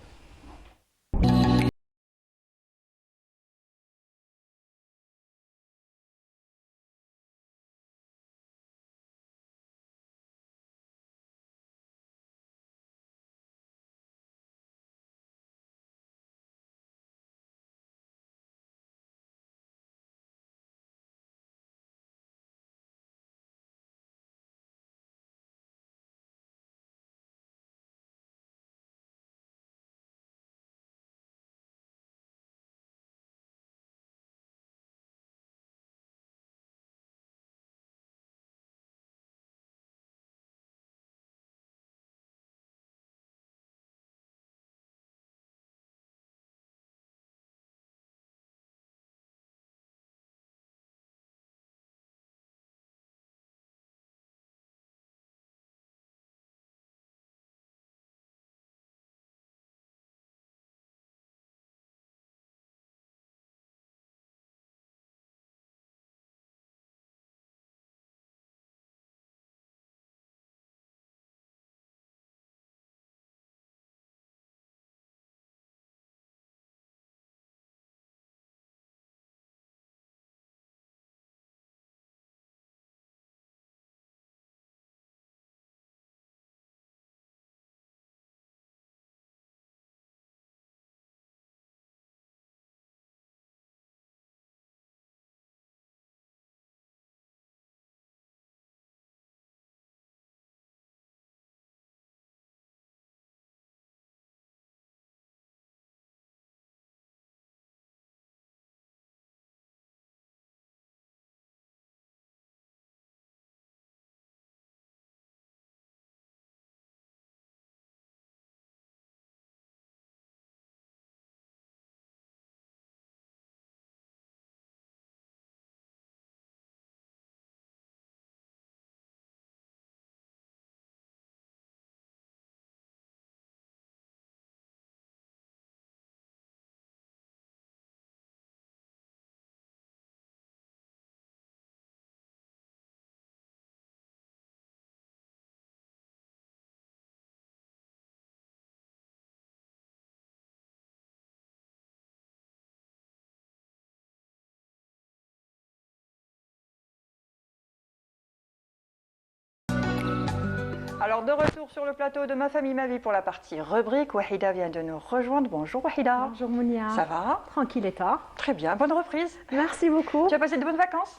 Alors de retour sur le plateau de Ma famille, ma vie pour la partie rubrique. Wahida vient de nous rejoindre. Bonjour Wahida. Bonjour Mounia. Ça va? Tranquille et toi? Très bien, bonne reprise. Merci beaucoup. Tu as passé de bonnes vacances?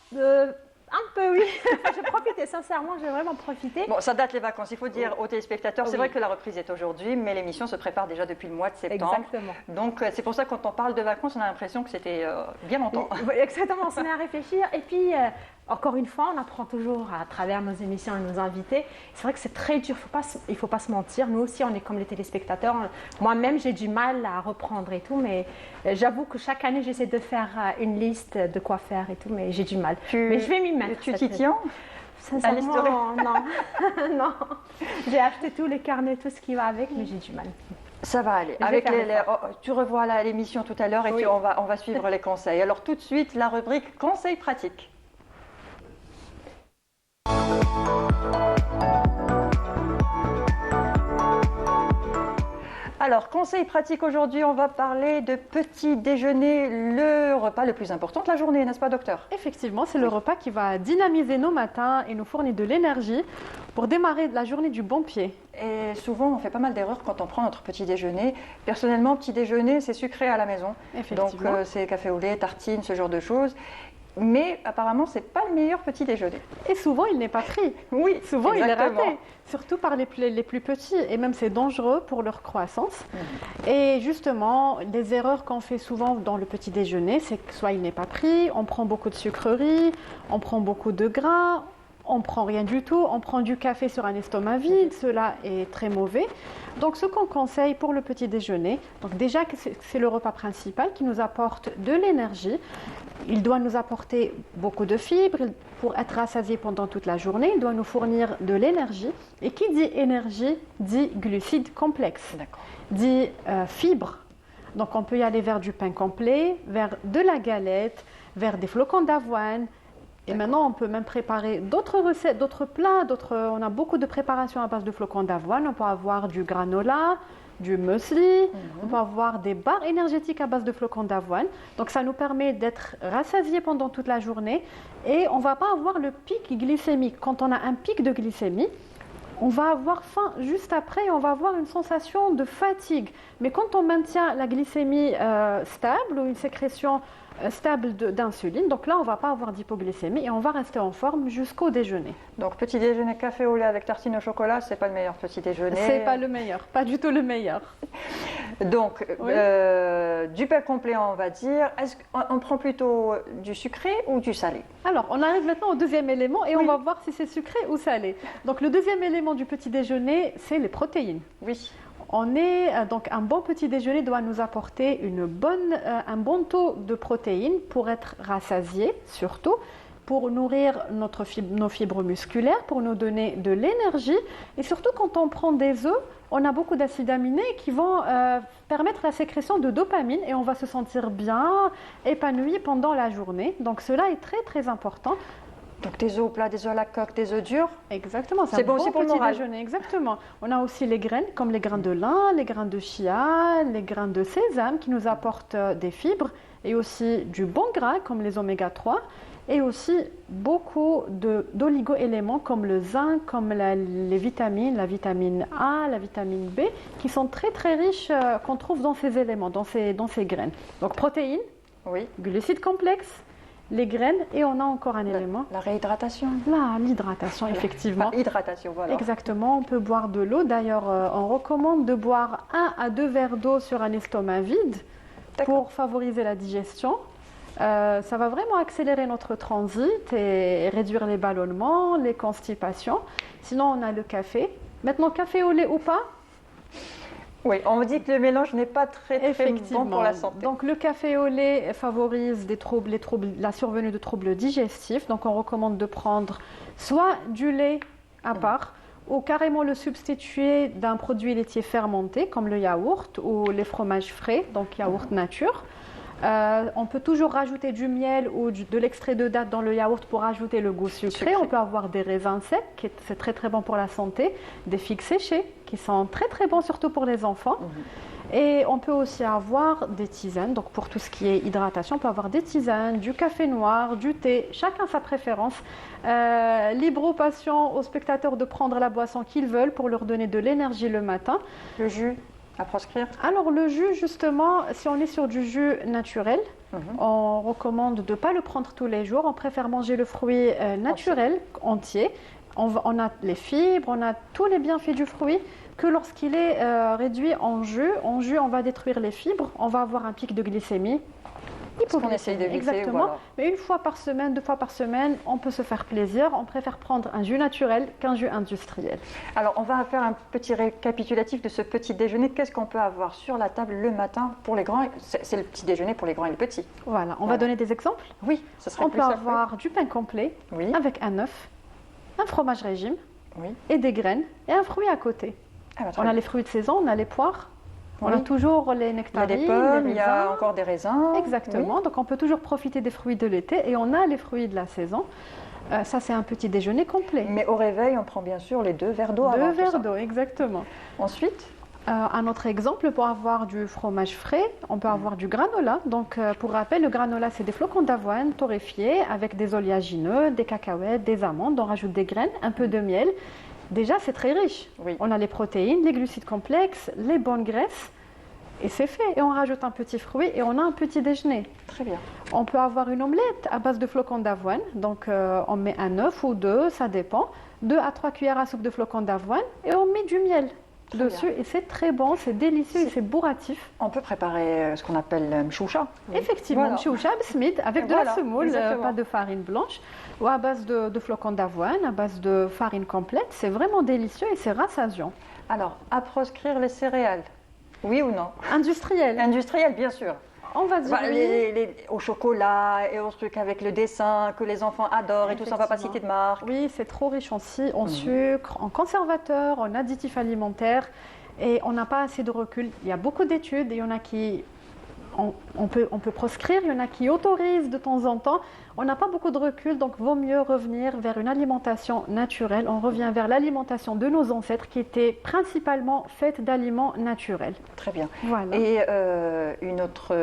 Un peu, oui. J'ai profité, sincèrement, j'ai vraiment profité. Bon, ça date les vacances, il faut dire aux téléspectateurs. C'est Oui. vrai que la reprise est aujourd'hui, mais l'émission se prépare déjà depuis le mois de septembre. Exactement. Donc c'est pour ça que quand on parle de vacances, on a l'impression que c'était bien longtemps. Oui, exactement, on se met à réfléchir. Et puis, encore une fois, on apprend toujours à travers nos émissions et nos invités. C'est vrai que c'est très dur, il ne faut pas se mentir. Nous aussi, on est comme les téléspectateurs. Moi-même, j'ai du mal à reprendre et tout, mais j'avoue que chaque année, j'essaie de faire une liste de quoi faire et tout, mais j'ai du mal. Mais je vais m'y mettre. Tu t'y tiens? Sincèrement, non. Non. J'ai acheté tous les carnets, tout ce qui va avec, mais j'ai du mal. Ça va aller. Je vais Avec faire tu revois l'émission tout à l'heure et Oui. on va suivre les conseils. Alors tout de suite, la rubrique conseils pratiques. Alors, conseil pratique aujourd'hui, on va parler de petit déjeuner, le repas le plus important de la journée, n'est-ce pas, docteur? Effectivement, c'est le repas qui va dynamiser nos matins et nous fournir de l'énergie pour démarrer la journée du bon pied. Et souvent, on fait pas mal d'erreurs quand on prend notre petit déjeuner. Personnellement, petit déjeuner, c'est sucré à la maison. Donc, Effectivement. c'est café au lait, tartine, ce genre de choses. Mais apparemment, c'est pas le meilleur petit déjeuner. Et souvent, il n'est pas pris. Oui, Souvent, exactement. il est raté, surtout par les plus petits. Et même, c'est dangereux pour leur croissance. Et justement, les erreurs qu'on fait souvent dans le petit déjeuner, c'est que soit il n'est pas pris, on prend beaucoup de sucreries, on prend beaucoup de gras, on prend rien du tout, on prend du café sur un estomac vide, cela est très mauvais. Donc ce qu'on conseille pour le petit déjeuner, donc déjà que c'est le repas principal qui nous apporte de l'énergie. Il doit nous apporter beaucoup de fibres pour être rassasié pendant toute la journée. Il doit nous fournir de l'énergie. Et qui dit énergie dit glucides complexes, D'accord. dit fibres. Donc on peut y aller vers du pain complet, vers de la galette, vers des flocons d'avoine. Et maintenant, on peut même préparer d'autres recettes, d'autres plats. On a beaucoup de préparations à base de flocons d'avoine. On peut avoir du granola, du muesli. On peut avoir des barres énergétiques à base de flocons d'avoine. Donc, ça nous permet d'être rassasiés pendant toute la journée. Et on ne va pas avoir le pic glycémique. Quand on a un pic de glycémie, on va avoir faim juste après et on va avoir une sensation de fatigue. Mais quand on maintient la glycémie stable ou une sécrétion stable d'insuline, donc là on ne va pas avoir d'hypoglycémie et on va rester en forme jusqu'au déjeuner. Donc petit déjeuner café au lait avec tartine au chocolat, c'est pas le meilleur petit déjeuner. C'est pas le meilleur, pas du tout le meilleur. Donc Oui. du pain complet, on va dire. Est-ce qu'on prend plutôt du sucré ou du salé? Alors on arrive maintenant au deuxième élément et on va voir si c'est sucré ou salé. Donc le deuxième élément du petit déjeuner, c'est les protéines. Oui. Donc un bon petit déjeuner doit nous apporter un bon taux de protéines pour être rassasié, surtout pour nourrir nos fibres musculaires, pour nous donner de l'énergie. Et surtout quand on prend des œufs, on a beaucoup d'acides aminés qui vont permettre la sécrétion de dopamine et on va se sentir bien, épanoui pendant la journée. Donc cela est très très important. Donc des œufs au plat, des œufs à la coque, des œufs durs. Exactement, C'est bon aussi pour le petit moral. déjeuner. Exactement. On a aussi les graines comme les grains de lin, les grains de chia, les grains de sésame qui nous apportent des fibres et aussi du bon gras comme les oméga 3 et aussi beaucoup d'oligo-éléments comme le zinc, comme les vitamines, la vitamine A, la vitamine B qui sont très très riches qu'on trouve dans ces éléments, dans ces graines. Donc protéines, Oui. glucides complexes, les graines et on a encore un élément. La réhydratation. Là, l'hydratation, effectivement. Enfin, hydratation, voilà. Exactement, on peut boire de l'eau. D'ailleurs, on recommande de boire 1 à 2 verres d'eau sur un estomac vide pour favoriser la digestion. Ça va vraiment accélérer notre transit et réduire les ballonnements, les constipations. Sinon, on a le café. Maintenant, café au lait ou pas? Oui, on dit que le mélange n'est pas très bon pour la santé. Donc le café au lait favorise la survenue de troubles digestifs. Donc on recommande de prendre soit du lait à part ou carrément le substituer d'un produit laitier fermenté comme le yaourt ou les fromages frais, donc yaourt nature. On peut toujours rajouter du miel ou de l'extrait de date dans le yaourt pour ajouter le goût sucré. On peut avoir des raisins secs, c'est très très bon pour la santé, des figues séchées qui sont très très bons surtout pour les enfants. Et on peut aussi avoir des tisanes, donc pour tout ce qui est hydratation, on peut avoir des tisanes, du café noir, du thé, chacun sa préférence. Libre aux patients, aux spectateurs de prendre la boisson qu'ils veulent pour leur donner de l'énergie le matin. Le jus à proscrire? Alors le jus, justement, si on est sur du jus naturel, on recommande de ne pas le prendre tous les jours. On préfère manger le fruit naturel, entier. On a les fibres, on a tous les bienfaits du fruit que lorsqu'il est réduit en jus. En jus, on va détruire les fibres, on va avoir un pic de glycémie. On essaye d'éviter, exactement. voilà. Mais une fois par semaine, 2 fois par semaine, on peut se faire plaisir. On préfère prendre un jus naturel qu'un jus industriel. Alors, on va faire un petit récapitulatif de ce petit déjeuner. Qu'est-ce qu'on peut avoir sur la table le matin pour les grands? C'est le petit déjeuner pour les grands et les petits. Voilà, on va donner des exemples. Oui, ce serait On plus peut simple. avoir du pain complet avec un œuf, un fromage régime et des graines et un fruit à côté. Ah bah, on a les fruits de saison, on a les poires, on a toujours les nectarines, il y a des pommes, les il y a raisins. encore des raisins. Exactement, donc on peut toujours profiter des fruits de l'été et on a les fruits de la saison. Ça, c'est un petit déjeuner complet. Mais au réveil, on prend bien sûr les 2 verres d'eau. 2 verres d'eau, exactement. Ensuite, un autre exemple, pour avoir du fromage frais, on peut avoir du granola. Donc, pour rappel, le granola, c'est des flocons d'avoine torréfiés avec des oléagineux, des cacahuètes, des amandes. On rajoute des graines, un peu de miel. Déjà, c'est très riche. On a les protéines, les glucides complexes, les bonnes graisses. Et c'est fait. Et on rajoute un petit fruit et on a un petit déjeuner. Très bien. On peut avoir une omelette à base de flocons d'avoine. Donc, on met un œuf ou 2, ça dépend. 2 à 3 cuillères à soupe de flocons d'avoine et on met du miel dessus. Et c'est très bon, c'est délicieux et c'est bourratif. On peut préparer ce qu'on appelle mchoucha. Effectivement, mchoucha, bismit, avec de la semoule, pas de farine blanche, ou à base de flocons d'avoine, à base de farine complète. C'est vraiment délicieux et c'est rassasiant. Alors, à proscrire les céréales, oui ou non? Industriel. Industriel, bien sûr. On va dire au chocolat et aux trucs avec le dessin que les enfants adorent et tout ça, on ne va pas citer de marque. Oui, c'est trop riche en sucre, en conservateurs, en additifs alimentaires et on n'a pas assez de recul. Il y a beaucoup d'études et il y en a qui... On peut proscrire, il y en a qui autorisent de temps en temps. On n'a pas beaucoup de recul, donc vaut mieux revenir vers une alimentation naturelle. On revient vers l'alimentation de nos ancêtres qui était principalement faite d'aliments naturels. Très bien. Voilà. Et une autre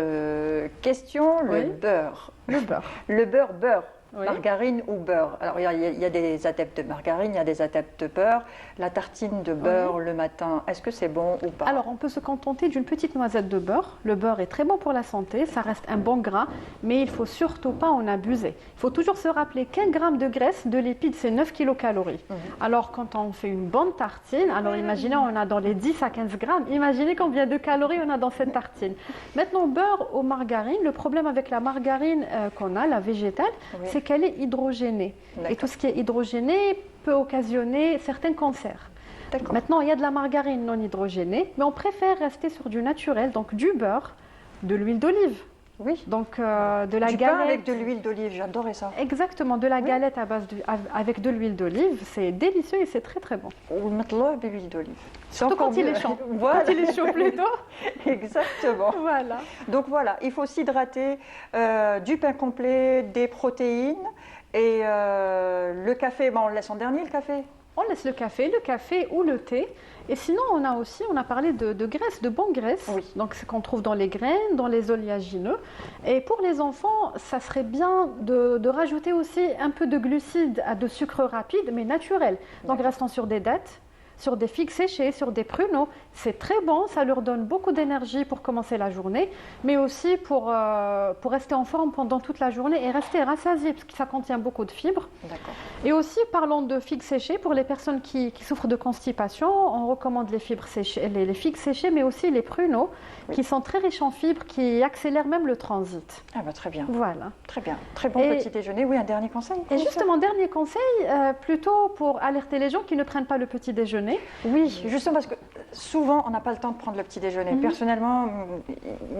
question, le beurre. Le beurre. Le beurre. Margarine ou beurre? Alors, il y a des adeptes de margarine, il y a des adeptes de beurre. La tartine de beurre le matin, est-ce que c'est bon ou pas? Alors, on peut se contenter d'une petite noisette de beurre. Le beurre est très bon pour la santé, ça reste un bon gras, mais il ne faut surtout pas en abuser. Il faut toujours se rappeler qu'un gramme de graisse, de lipides, c'est 9 kilocalories. Alors, quand on fait une bonne tartine, alors imaginez, on a dans les 10 à 15 grammes, imaginez combien de calories on a dans cette tartine. Maintenant, beurre ou margarine, le problème avec la margarine qu'on a, la végétale, c'est qu'elle est hydrogénée. Et tout ce qui est hydrogéné peut occasionner certains cancers. Maintenant, il y a de la margarine non hydrogénée, mais on préfère rester sur du naturel, donc du beurre, de l'huile d'olive. Oui. Donc de la du galette. pain avec de l'huile d'olive, j'adorais ça. Exactement, de la galette à base avec de l'huile d'olive, c'est délicieux et c'est très très bon. Ou mettre de l'huile d'olive. Surtout quand il est chaud. Voilà. Quand il est chaud plutôt. Exactement. Voilà. Donc voilà, il faut s'hydrater, du pain complet, des protéines et le café. Bon, on le laisse en dernier le café. On laisse le café ou le thé. Et sinon, on a parlé de graisse, de bonnes graisses. Oui. Donc, ce qu'on trouve dans les graines, dans les oléagineux. Et pour les enfants, ça serait bien de rajouter aussi un peu de glucides, de sucre rapide, mais naturel. Donc, restant sur des dattes, sur des figues séchées, sur des pruneaux. C'est très bon, ça leur donne beaucoup d'énergie pour commencer la journée, mais aussi pour rester en forme pendant toute la journée et rester rassasié, parce que ça contient beaucoup de fibres. D'accord. Et aussi, parlons de figues séchées, pour les personnes qui souffrent de constipation, on recommande les fibres séchées, les figues séchées, mais aussi les pruneaux, qui sont très riches en fibres, qui accélèrent même le transit. Ah bah très bien. Voilà. Très bien. Très bon petit déjeuner. Oui, un dernier conseil. Et justement, dernier conseil, plutôt pour alerter les gens qui ne prennent pas le petit déjeuner. Oui, justement parce que souvent, on n'a pas le temps de prendre le petit déjeuner. Personnellement,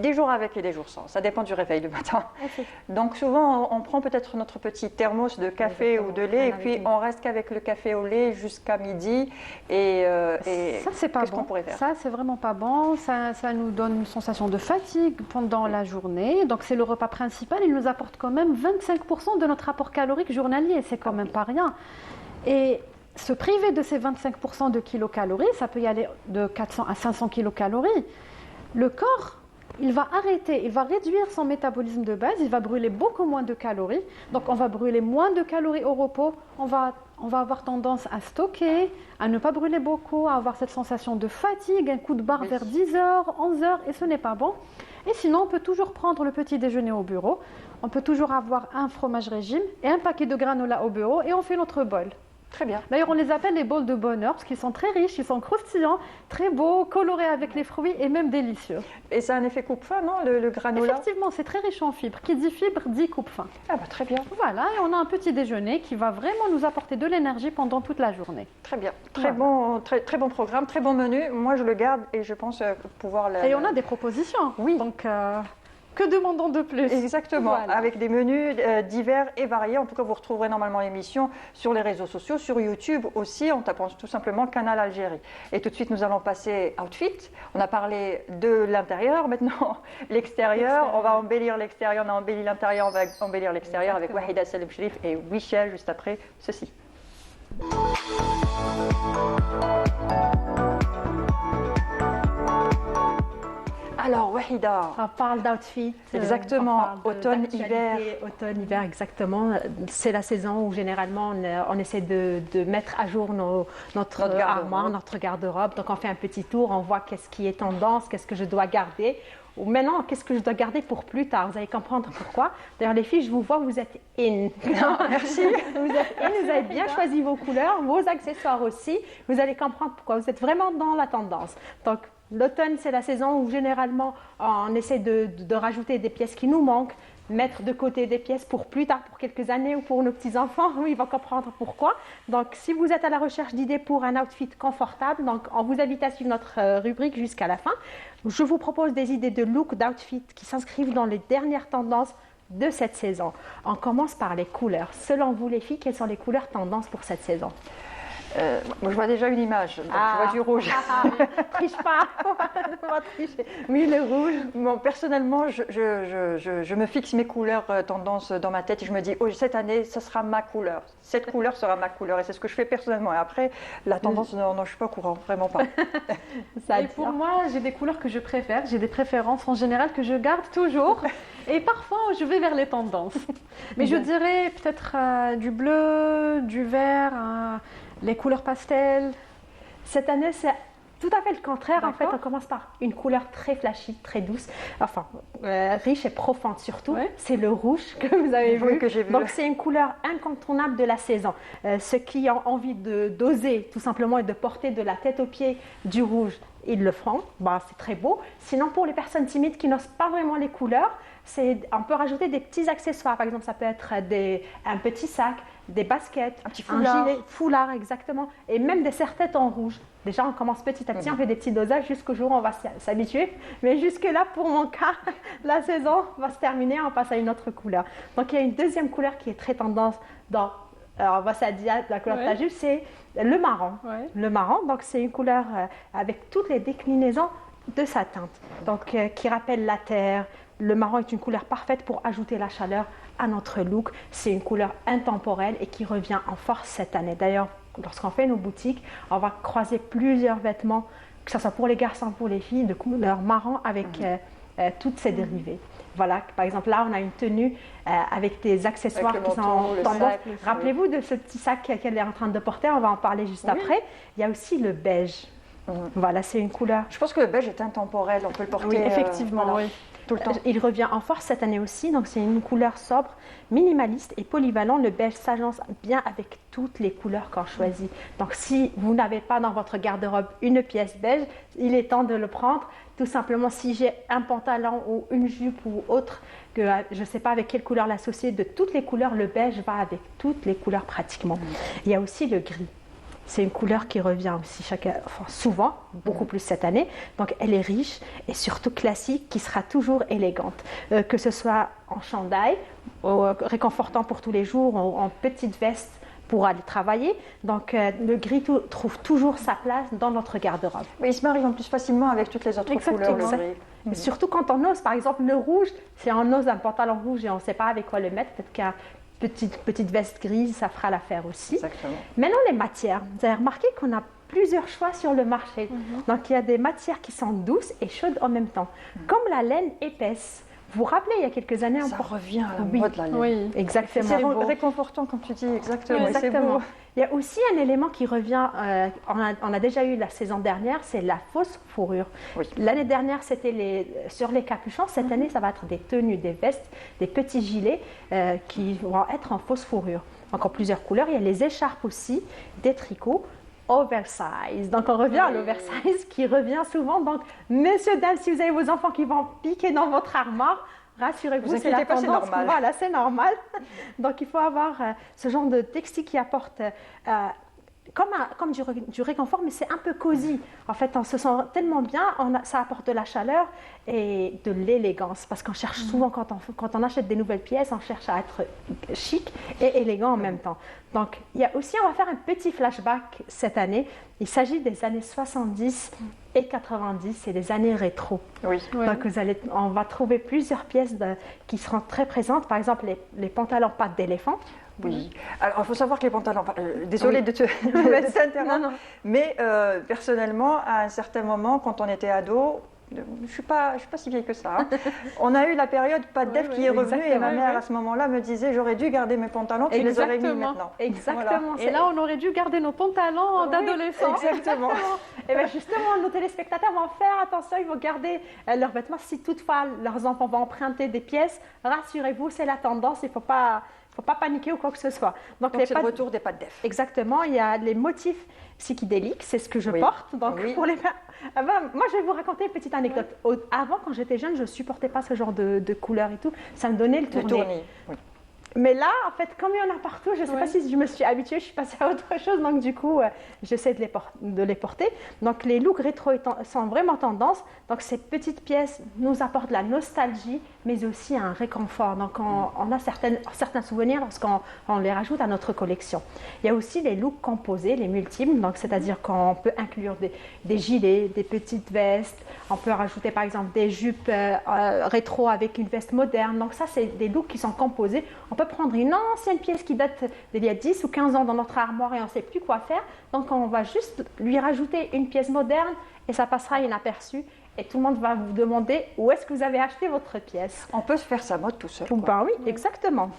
des jours avec et des jours sans. Ça dépend du réveil le matin. Donc souvent, on prend peut-être notre petit thermos de café ou de lait et puis on reste qu'avec le café au lait jusqu'à midi. Et ça, c'est pas qu'est-ce bon. qu'on pourrait faire? Ça, c'est vraiment pas bon. Ça nous donne une sensation de fatigue pendant la journée. Donc, c'est le repas principal. Il nous apporte quand même 25% de notre apport calorique journalier. C'est quand même pas rien. Et se priver de ces 25% de kilocalories, ça peut y aller de 400 à 500 kilocalories. Le corps, il va arrêter, il va réduire son métabolisme de base, il va brûler beaucoup moins de calories. Donc, on va brûler moins de calories au repos. On va avoir tendance à stocker, à ne pas brûler beaucoup, à avoir cette sensation de fatigue, un coup de barre vers 10h, 11h, et ce n'est pas bon. Et sinon, on peut toujours prendre le petit déjeuner au bureau. On peut toujours avoir un fromage régime et un paquet de granola au bureau et on fait notre bol. Très bien. D'ailleurs, on les appelle les bols de bonheur parce qu'ils sont très riches, ils sont croustillants, très beaux, colorés avec les fruits et même délicieux. Et ça a un effet coupe-faim, non, le granola? Effectivement, c'est très riche en fibres. Qui dit fibre dit coupe-faim. Ah bah très bien. Voilà, et on a un petit déjeuner qui va vraiment nous apporter de l'énergie pendant toute la journée. Très bien. Très bon programme, très bon menu. Moi, je le garde et je pense pouvoir... Et on a des propositions. Oui. Donc, que demandons de plus? Exactement, Voilà. avec des menus divers et variés. En tout cas, vous retrouverez normalement l'émission sur les réseaux sociaux, sur YouTube aussi, en tapant tout simplement Canal Algérie. Et tout de suite, nous allons passer outfit. On a parlé de l'intérieur, maintenant l'extérieur. On va embellir l'extérieur, on a embelli l'intérieur, on va embellir l'extérieur avec Wahida Salem Sherif et Wisha juste après ceci. Alors, Wahida. On parle d'outfit. Exactement, automne-hiver. Automne-hiver, exactement. C'est la saison où généralement on essaie de mettre à jour notre armoire, notre garde-robe. Donc on fait un petit tour, on voit qu'est-ce qui est tendance, qu'est-ce que je dois garder. Ou maintenant, qu'est-ce que je dois garder pour plus tard? Vous allez comprendre pourquoi. D'ailleurs, les filles, je vous vois, vous êtes in. Merci. Vous êtes in, vous avez bien choisi vos couleurs, vos accessoires aussi. Vous allez comprendre pourquoi. Vous êtes vraiment dans la tendance. Donc, l'automne, c'est la saison où généralement on essaie de rajouter des pièces qui nous manquent, mettre de côté des pièces pour plus tard, pour quelques années ou pour nos petits-enfants. Oui, ils vont comprendre pourquoi. Donc, si vous êtes à la recherche d'idées pour un outfit confortable, donc on vous invite à suivre notre rubrique jusqu'à la fin. Je vous propose des idées de look, d'outfit qui s'inscrivent dans les dernières tendances de cette saison. On commence par les couleurs. Selon vous, les filles, quelles sont les couleurs tendances pour cette saison? Moi, je vois déjà une image, donc je vois du rouge. Triche pas, on va tricher. Oui, le rouge. Bon, personnellement, je me fixe mes couleurs tendance dans ma tête et je me dis, oh, cette année, ça sera ma couleur. Cette couleur sera ma couleur et c'est ce que je fais personnellement. Et après, la tendance, non, je ne suis pas au courant, vraiment pas. Et pour moi, j'ai des couleurs que je préfère, j'ai des préférences en général que je garde toujours. Et parfois, je vais vers les tendances. Mais je dirais peut-être du bleu, du vert, les couleurs pastel. Cette année, c'est tout à fait le contraire. En fait, on commence par une couleur très flashy, très douce, enfin riche et profonde surtout. Ouais. C'est le rouge que vous avez vu. Que j'ai vu. Donc, c'est une couleur incontournable de la saison. Ceux qui ont envie d'oser tout simplement et de porter de la tête aux pieds du rouge, ils le feront. Bah, c'est très beau. Sinon, pour les personnes timides qui n'osent pas vraiment les couleurs, on peut rajouter des petits accessoires. Par exemple, ça peut être un petit sac, des baskets, un petit foulard. Un gilet, foulard exactement, et même des serre-têtes en rouge. Déjà, on commence petit à petit, on fait des petits dosages jusqu'au jour où on va s'habituer. Mais jusque-là, pour mon cas, la saison va se terminer, on passe à une autre couleur. Donc, il y a une deuxième couleur qui est très tendance dans la couleur de ta jupe, c'est le marron. Ouais. Le marron, donc c'est une couleur avec toutes les déclinaisons de sa teinte. Donc, qui rappelle la terre. Le marron est une couleur parfaite pour ajouter la chaleur à notre look. C'est une couleur intemporelle et qui revient en force cette année. D'ailleurs, lorsqu'on fait nos boutiques, on va croiser plusieurs vêtements, que ce soit pour les garçons, pour les filles, de couleur marron avec toutes ces dérivées. Voilà, par exemple, là, on a une tenue avec des accessoires avec qui le sont manteau, le tendance. sac, Rappelez-vous de ce petit sac qu'elle est en train de porter, on va en parler juste après. Il y a aussi le beige. Voilà, c'est une couleur. Je pense que le beige est intemporel, on peut le porter. Oui, effectivement, voilà, oui. tout le temps. Il revient en force cette année aussi, donc c'est une couleur sobre, minimaliste et polyvalent. Le beige s'agence bien avec toutes les couleurs qu'on choisit. Donc si vous n'avez pas dans votre garde-robe une pièce beige, il est temps de le prendre. Tout simplement, si j'ai un pantalon ou une jupe ou autre, que je ne sais pas avec quelle couleur l'associer, de toutes les couleurs, le beige va avec toutes les couleurs pratiquement. Il y a aussi le gris. c'est une couleur qui revient aussi souvent, beaucoup plus cette année. Donc elle est riche et surtout classique, qui sera toujours élégante. Que ce soit en chandail, réconfortant pour tous les jours, en petite veste pour aller travailler. Donc le gris trouve toujours sa place dans notre garde-robe. Oui, il se marie en plus facilement avec toutes les autres couleurs, le gris. Mais surtout quand on ose, par exemple le rouge, si on ose un pantalon rouge et on ne sait pas avec quoi le mettre, peut-être qu'un petite veste grise, ça fera l'affaire aussi. Exactement. Maintenant, les matières. Vous avez remarqué qu'on a plusieurs choix sur le marché. Donc, il y a des matières qui sont douces et chaudes en même temps, comme la laine épaisse. Vous vous rappelez, il y a quelques années... Ça revient à la mode, la laine. Oui, exactement. C'est réconfortant, comme tu dis, exactement. Oui, C'est beau. Il y a aussi un élément qui revient, on a déjà eu la saison dernière, c'est la fausse fourrure. Oui. L'année dernière, c'était sur les capuchons. Cette année, ça va être des tenues, des vestes, des petits gilets qui vont être en fausse fourrure. Encore plusieurs couleurs. Il y a les écharpes aussi, des tricots oversize. Donc on revient à l'oversize qui revient souvent. Donc messieurs, dames, si vous avez vos enfants qui vont piquer dans votre armoire, rassurez-vous, c'est la tendance. C'est normal. Voilà, c'est normal. Donc il faut avoir ce genre de textile qui apporte comme du réconfort, mais c'est un peu cosy. En fait, on se sent tellement bien, ça apporte de la chaleur et de l'élégance. Parce qu'on cherche souvent, quand on achète des nouvelles pièces, on cherche à être chic et élégant en même temps. Donc, il y a aussi, on va faire un petit flashback cette année. Il s'agit des années 70 et 90, c'est des années rétro. Oui. Donc, on va trouver plusieurs pièces qui seront très présentes. Par exemple, les pantalons pattes d'éléphant. Oui. Alors, il faut savoir que les pantalons... désolée de t'interrompre, mais personnellement, à un certain moment, quand on était ado, je ne suis pas si vieille que ça, hein, on a eu la période pas de def qui est revenue et ma mère, à ce moment-là, me disait j'aurais dû garder mes pantalons, tu les aurais mis maintenant. Exactement. Voilà. Et là, on aurait dû garder nos pantalons d'adolescents. Exactement. Et bien justement, nos téléspectateurs vont faire attention, ils vont garder leurs vêtements. Si toutefois leurs enfants vont emprunter des pièces, rassurez-vous, c'est la tendance, il ne faut pas paniquer ou quoi que ce soit. Donc c'est le retour des pâtes def. Exactement, il y a les motifs psychédéliques, c'est ce que je porte. Donc pour les moi je vais vous raconter une petite anecdote. Avant, quand j'étais jeune, je ne supportais pas ce genre de couleurs et tout. Ça me donnait le tournis. Oui. Mais là, en fait, comme il y en a partout, je ne sais pas si je me suis habituée, je suis passée à autre chose. Donc du coup, j'essaie de les porter. Donc les looks rétro sont vraiment tendance. Donc ces petites pièces nous apportent de la nostalgie, mais aussi un réconfort. Donc on a certains souvenirs lorsqu'on les rajoute à notre collection. Il y a aussi les looks composés, les multiples. Donc c'est-à-dire qu'on peut inclure des gilets, des petites vestes. On peut rajouter par exemple des jupes rétro avec une veste moderne. Donc ça, c'est des looks qui sont composés. On peut prendre une ancienne pièce qui date d'il y a 10 ou 15 ans dans notre armoire et on ne sait plus quoi faire. Donc on va juste lui rajouter une pièce moderne et ça passera inaperçu. Et tout le monde va vous demander où est-ce que vous avez acheté votre pièce. On peut se faire sa mode tout seul. Ben oui, exactement.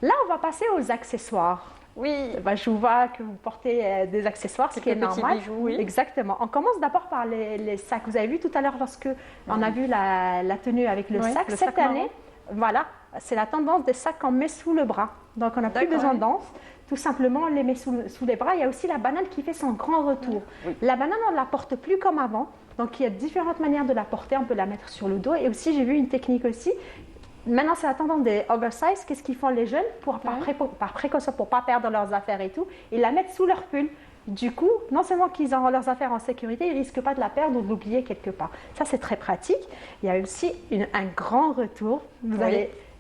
Là, on va passer aux accessoires. Oui. Ben, je vois que vous portez des accessoires, ce qui est normal. Bijoux, oui. Exactement. On commence d'abord par les sacs. Vous avez vu tout à l'heure lorsque on a vu la tenue avec le sac. Cette année, voilà, c'est la tendance des sacs qu'on met sous le bras. Donc on n'a plus besoin de danse. Tout simplement, on les met sous les bras. Il y a aussi la banane qui fait son grand retour. Oui. La banane, on ne la porte plus comme avant. Donc il y a différentes manières de la porter. On peut la mettre sur le dos. Et aussi, j'ai vu une technique aussi. Maintenant, c'est la tendance des oversize. Qu'est-ce qu'ils font les jeunes par précaution, pour ne pas perdre leurs affaires et tout? Ils la mettent sous leur pull. Du coup, non seulement qu'ils ont leurs affaires en sécurité, ils ne risquent pas de la perdre ou de l'oublier quelque part. Ça, c'est très pratique. Il y a aussi un grand retour.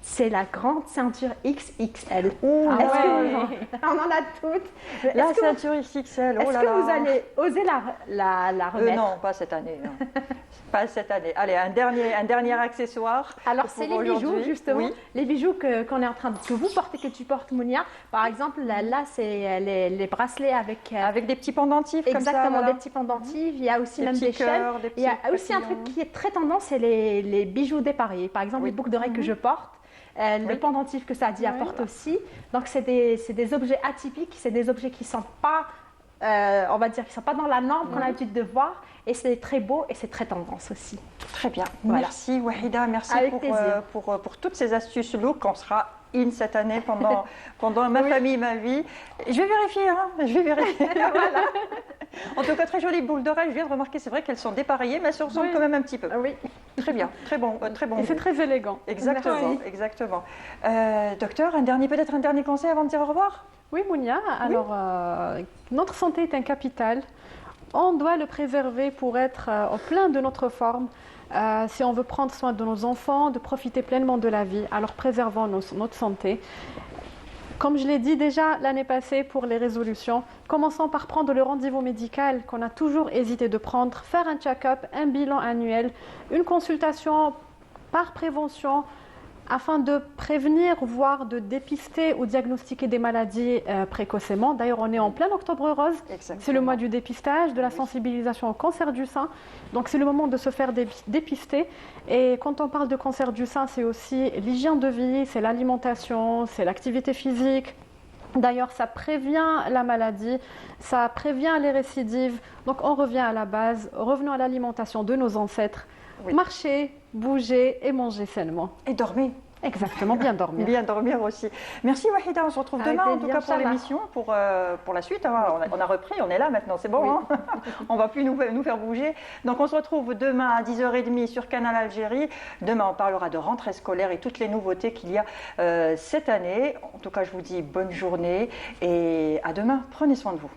C'est la grande ceinture XXL. On en a toutes. La ceinture XXL, Est-ce que vous allez oser la remettre? Non, pas cette année. Pas cette année. Allez, un dernier accessoire. Alors, c'est les bijoux, justement. Oui. Les bijoux qu'on est en train que vous portez, que tu portes, Mounia. Par exemple, là c'est les bracelets avec des petits pendentifs comme ça. Exactement, des petits pendentifs. Il y a aussi même des chaînes. Il y a aussi un truc qui est très tendance, c'est les bijoux dépareillés. Par exemple, les boucles d'oreilles que je porte. Le pendentif que ça dit apporte aussi. Donc, c'est des objets atypiques, c'est des objets qui ne sont pas, on va dire, qui sont pas dans la norme qu'on a l'habitude de voir. Et c'est très beau et c'est très tendance aussi. Très bien. Voilà. Merci Wahida, merci pour toutes ces astuces look. On sera in cette année pendant ma famille, ma vie. Et je vais vérifier, voilà. En tout cas, très jolie boule d'oreille. Je viens de remarquer, c'est vrai qu'elles sont dépareillées, mais elles se ressemblent quand même un petit peu. Oui. Très bien, très bon. Et c'est très élégant. Exactement, exactement. Docteur, peut-être un dernier conseil avant de dire au revoir? Oui, Mounia. Alors, notre santé est un capital. On doit le préserver pour être au plein de notre forme. Si on veut prendre soin de nos enfants, de profiter pleinement de la vie, alors préservons notre santé. Comme je l'ai dit déjà l'année passée pour les résolutions, commençons par prendre le rendez-vous médical qu'on a toujours hésité de prendre, faire un check-up, un bilan annuel, une consultation par prévention, afin de prévenir, voire de dépister ou diagnostiquer des maladies précocement. D'ailleurs, on est en plein octobre rose. C'est le mois du dépistage, de la sensibilisation au cancer du sein. Donc, c'est le moment de se faire dépister. Et quand on parle de cancer du sein, c'est aussi l'hygiène de vie, c'est l'alimentation, c'est l'activité physique. D'ailleurs, ça prévient la maladie, ça prévient les récidives. Donc, on revient à la base, revenons à l'alimentation de nos ancêtres. Oui. Marcher, bouger et manger sainement. Et dormir. Exactement, bien dormir. Bien dormir aussi. Merci Wahida, on se retrouve demain en tout cas pour l'émission, pour la suite. Hein. On a repris, on est là maintenant, c'est bon. Oui. Hein. On ne va plus nous faire bouger. Donc on se retrouve demain à 10h30 sur Canal Algérie. Demain on parlera de rentrée scolaire et toutes les nouveautés qu'il y a cette année. En tout cas je vous dis bonne journée et à demain. Prenez soin de vous.